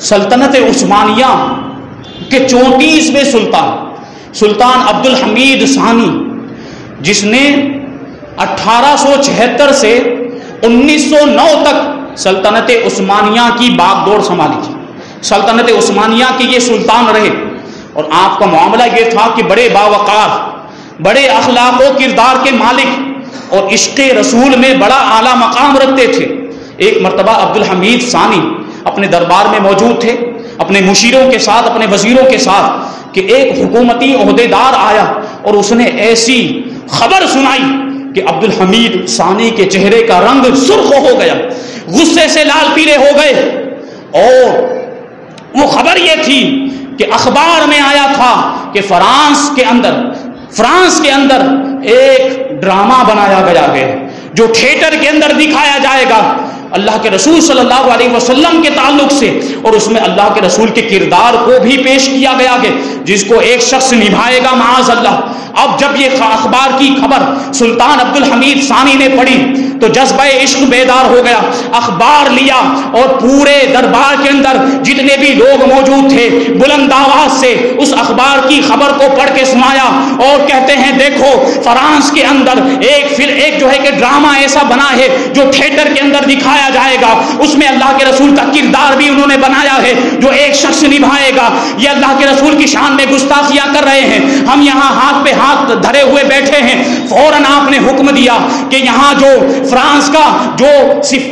سلطنت عثمانیہ کے 34ویں سلطان عبد الحمید ثانی، جس نے 1876 سے 1909 تک سلطنت عثمانیہ کی باغ دوڑ سنبھالی تھی، سلطنت عثمانیہ کے یہ سلطان رہے، اور آپ کا معاملہ یہ تھا کہ بڑے باوقار، بڑے اخلاق و کردار کے مالک، اور عشق رسول میں بڑا اعلیٰ مقام رکھتے تھے۔ ایک مرتبہ عبد الحمید ثانی اپنے دربار میں موجود تھے، اپنے مشیروں کے ساتھ، اپنے وزیروں کے ساتھ، کہ ایک حکومتی عہدیدار آیا اور اس نے ایسی خبر سنائی کہ عبد الحمید ثانی کے چہرے کا رنگ سرخ ہو گیا، غصے سے لال پیلے ہو گئے، اور وہ خبر یہ تھی کہ اخبار میں آیا تھا کہ فرانس کے اندر ایک ڈرامہ بنایا گیا ہے جو تھیٹر کے اندر دکھایا جائے گا اللہ کے رسول صلی اللہ علیہ وسلم کے تعلق سے، اور اس میں اللہ کے رسول کے کردار کو بھی پیش کیا گیا ہے جس کو ایک شخص نبھائے گا معاذ اللہ۔ اب جب یہ اخبار کی خبر سلطان عبد الحمید ثانی نے پڑھی تو جذبہ عشق بیدار ہو گیا، اخبار لیا اور پورے دربار کے اندر جتنے بھی لوگ موجود تھے بلند آواز سے اس اخبار کی خبر کو پڑھ کے سنایا، اور کہتے ہیں دیکھو فرانس کے اندر ایک جو ہے کہ ڈرامہ ایسا بنا ہے جو تھیٹر کے اندر دکھایا جائے گا، اس میں اللہ کے رسول کا کردار بھی انہوں نے بنایا ہے جو ایک شخص نبھائے گا۔ یہ اللہ کے رسول کی شان میں گستاخیاں کر رہے ہیں، ہم یہاں ہاتھ پہ ہاتھ دھرے ہوئے بیٹھے ہیں۔ فوراً آپ نے حکم دیا کہ یہاں جو فرانس کا جو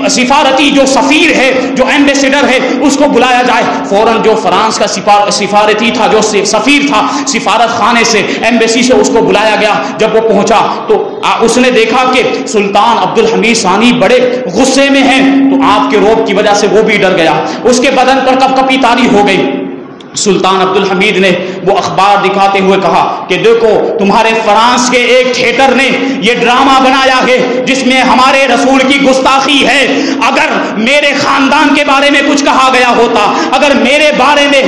سفارتی جو سفیر ہے، جو ایمبیسیڈر ہے، اس کو بلایا جائے۔ فوراً جو فرانس کا سفارتی تھا، جو سفیر تھا، سفارت خانے سے، ایمبیسی سے اس کو بلایا گیا۔ جب وہ پہنچا تو اس نے دیکھا کہ سلطان عبد الحمید ثانی بڑے غصے میں ہیں، تو آپ کے روب کی وجہ سے وہ بھی ڈر گیا، اس کے بدن پر کپ کپی طاری ہو گئی۔ سلطان عبد الحمید نے وہ اخبار دکھاتے ہوئے کہا کہ دیکھو تمہارے فرانس کے ایک تھیٹر نے یہ ڈرامہ بنایا ہے جس میں ہمارے رسول کی گستاخی ہے. اگر میرے خاندان کے بارے میں کچھ کہا گیا ہوتا، اگر میرے بارے میں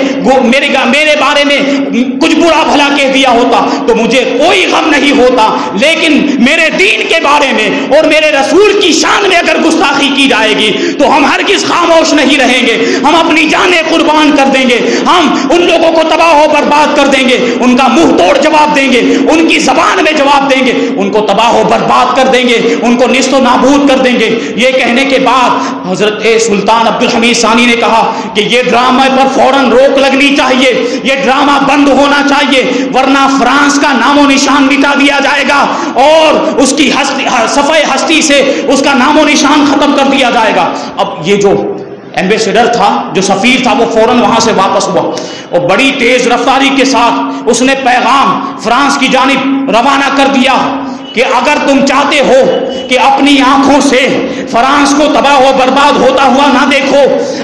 کچھ برا بھلا کہہ دیا ہوتا تو مجھے کوئی غم نہیں ہوتا، لیکن میرے دین کے بارے میں اور میرے رسول کی شان میں اگر گستاخی کی جائے گی تو ہم ہرگز خاموش نہیں رہیں گے، ہم اپنی جانیں قربان کر دیں گے، ہم ان لوگوں کو تباہ و برباد کر دیں گے، ان کا منہ توڑ جواب دیں گے، ان کی زبان میں جواب دیں گے، ان کو تباہ و برباد کر دیں گے، ان کو نیست و نابود کر دیں گے. یہ کہنے کے بعد حضرت سلطان عبد الحمید ثانی نے کہا کہ یہ ڈرامے پر فوراً روک لگنی چاہیے، یہ ڈرامہ بند ہونا چاہیے، ورنہ فرانس کا نام و نشان مٹا دیا جائے گا اور اس کی صفحہ ہستی سے اس کا نام و نشان ختم کر دیا جائے گا. اب یہ جو ایمبیسیڈر تھا، جو سفیر تھا، وہ فوراً وہاں سے واپس ہوا اور بڑی تیز رفتاری کے ساتھ اس نے پیغام فرانس کی جانب روانہ کر دیا کہ اگر تم چاہتے ہو کہ اپنی آنکھوں سے فرانس کو تباہ و برباد ہوتا ہوا نہ دیکھو،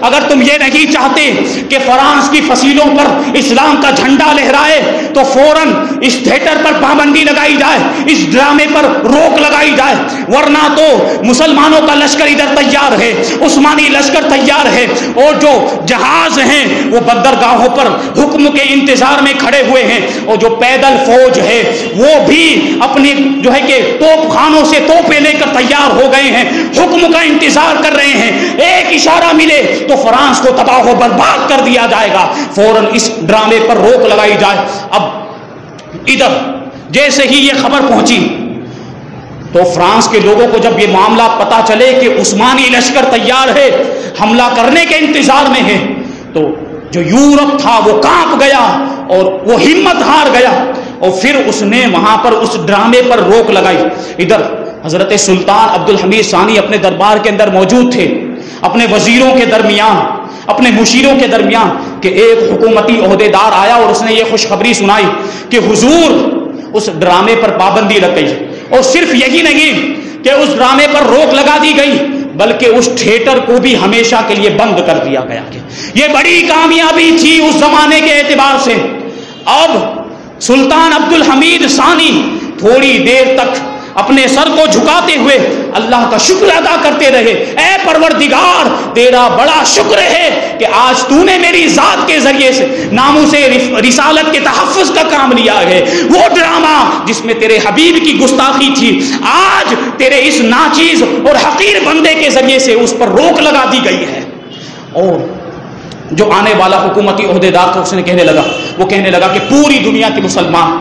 اگر تم یہ نہیں چاہتے کہ فرانس کی فصیلوں پر اسلام کا جھنڈا لہرائے تو فوراً اس تھیٹر پر پابندی لگائی جائے، اس ڈرامے پر روک لگائی جائے، ورنہ تو مسلمانوں کا لشکر ادھر تیار ہے، عثمانی لشکر تیار ہے اور جو جہاز ہیں وہ بندرگاہوں پر حکم کے انتظار میں کھڑے ہوئے ہیں، اور جو پیدل فوج ہے وہ بھی اپنی جو کہ توپ خانوں سے توپیں لے کر تیار ہو گئے ہیں، حکم کا انتظار کر رہے ہیں، ایک اشارہ ملے تو فرانس کو تباہ و برباد کر دیا جائے گا، فوراً اس ڈرامے پر روک لگائی جائے. اب ادھر جیسے ہی یہ خبر پہنچی تو فرانس کے لوگوں کو جب یہ معاملہ پتا چلے کہ عثمانی لشکر تیار ہے، حملہ کرنے کے انتظار میں ہے، تو جو یورپ تھا وہ کانپ گیا اور وہ ہمت ہار گیا، اور پھر اس نے وہاں پر اس ڈرامے پر روک لگائی. ادھر حضرت سلطان عبد الحمید ثانی اپنے دربار کے اندر موجود تھے، اپنے وزیروں کے درمیان، اپنے مشیروں کے درمیان، کہ ایک حکومتی عہدیدار آیا اور اس نے یہ خوشخبری سنائی کہ حضور اس ڈرامے پر پابندی لگ گئی، اور صرف یہی نہیں کہ اس ڈرامے پر روک لگا دی گئی بلکہ اس تھیٹر کو بھی ہمیشہ کے لیے بند کر دیا گیا. یہ بڑی کامیابی تھی اس زمانے کے اعتبار سے. اب سلطان عبد الحمید ثانی تھوڑی دیر تک اپنے سر کو جھکاتے ہوئے اللہ کا شکر ادا کرتے رہے. اے پروردگار، تیرا بڑا شکر ہے کہ آج تو نے میری ذات کے ذریعے سے ناموس رسالت کے تحفظ کا کام لیا ہے. وہ ڈرامہ جس میں تیرے حبیب کی گستاخی تھی، آج تیرے اس ناچیز اور حقیر بندے کے ذریعے سے اس پر روک لگا دی گئی ہے. اور جو آنے والا حکومتی عہدیدار تھا اس نے کہنے لگا کہ پوری دنیا کے مسلمان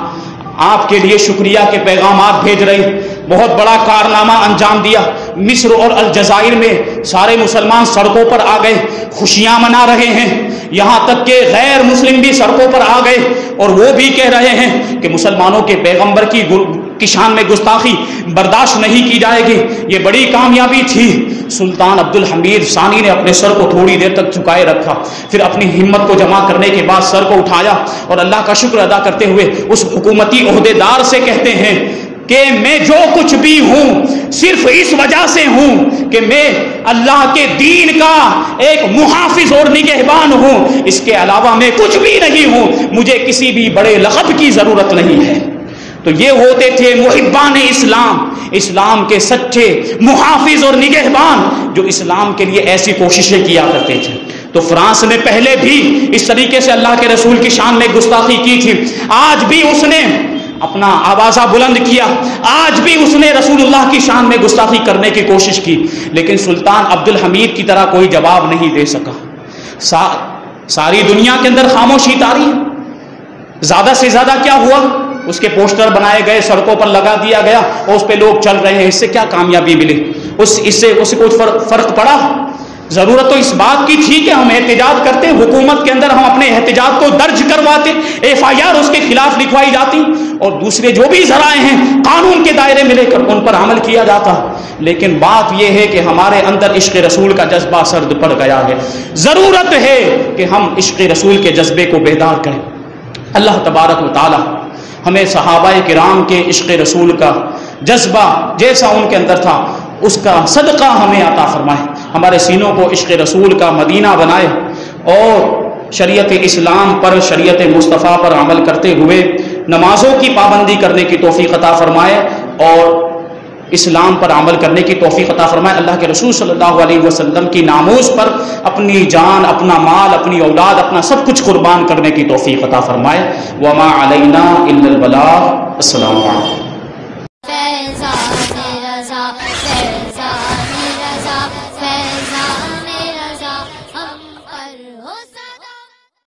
آپ کے لیے شکریہ کے پیغامات بھیج رہے، بہت بڑا کارنامہ انجام دیا. مصر اور الجزائر میں سارے مسلمان سڑکوں پر آ گئے، خوشیاں منا رہے ہیں، یہاں تک کہ غیر مسلم بھی سڑکوں پر آ گئے اور وہ بھی کہہ رہے ہیں کہ مسلمانوں کے پیغمبر کی شان میں گستاخی برداشت نہیں کی جائے گی. یہ بڑی کامیابی تھی. سلطان عبد الحمید ثانی نے اپنے سر کو تھوڑی دیر تک جھکائے رکھا، پھر اپنی ہمت کو جمع کرنے کے بعد سر کو اٹھایا اور اللہ کا شکر ادا کرتے ہوئے اس حکومتی عہدیدار سے کہتے ہیں کہ میں جو کچھ بھی ہوں صرف اس وجہ سے ہوں کہ میں اللہ کے دین کا ایک محافظ اور نگہبان ہوں، اس کے علاوہ میں کچھ بھی نہیں ہوں، مجھے کسی بھی بڑے لقب کی ضرورت نہیں ہے. تو یہ ہوتے تھے محبان اسلام، اسلام کے سچے محافظ اور نگہبان جو اسلام کے لیے ایسی کوششیں کیا کرتے تھے. تو فرانس نے پہلے بھی اس طریقے سے اللہ کے رسول کی شان میں گستاخی کی تھی، آج بھی اس نے اپنا آوازہ بلند کیا، آج بھی اس نے رسول اللہ کی شان میں گستاخی کرنے کی کوشش کی، لیکن سلطان عبد الحمید کی طرح کوئی جواب نہیں دے سکا. ساری دنیا کے اندر خاموشی طاری. زیادہ سے زیادہ کیا ہوا؟ اس کے پوسٹر بنائے گئے، سڑکوں پر لگا دیا گیا اور اس پہ لوگ چل رہے ہیں. اس سے کیا کامیابی ملی؟ اس سے کچھ فرق پڑا؟ ضرورت تو اس بات کی تھی کہ ہم احتجاج کرتے، حکومت کے اندر ہم اپنے احتجاج کو درج کرواتے، FIR اس کے خلاف لکھوائی جاتی اور دوسرے جو بھی ذرائع ہیں قانون کے دائرے میں لے کر ان پر عمل کیا جاتا. لیکن بات یہ ہے کہ ہمارے اندر عشق رسول کا جذبہ سرد پڑ گیا ہے. ضرورت ہے کہ ہم عشق رسول کے جذبے کو بیدار کریں. اللہ تبارک و تعالی ہمیں صحابہ کرام کے عشق رسول کا جذبہ جیسا ان کے اندر تھا اس کا صدقہ ہمیں عطا فرمائے، ہمارے سینوں کو عشق رسول کا مدینہ بنائے اور شریعت اسلام پر، شریعت مصطفیٰ پر عمل کرتے ہوئے نمازوں کی پابندی کرنے کی توفیق عطا فرمائے اور اسلام پر عمل کرنے کی توفیق عطا فرمائے۔ اللہ کے رسول صلی اللہ علیہ وسلم کی ناموس پر اپنی جان، اپنا مال، اپنی اولاد، اپنا سب کچھ قربان کرنے کی توفیق عطا فرمائے۔ وما علینا الا البلاغ۔ السلام علیکم۔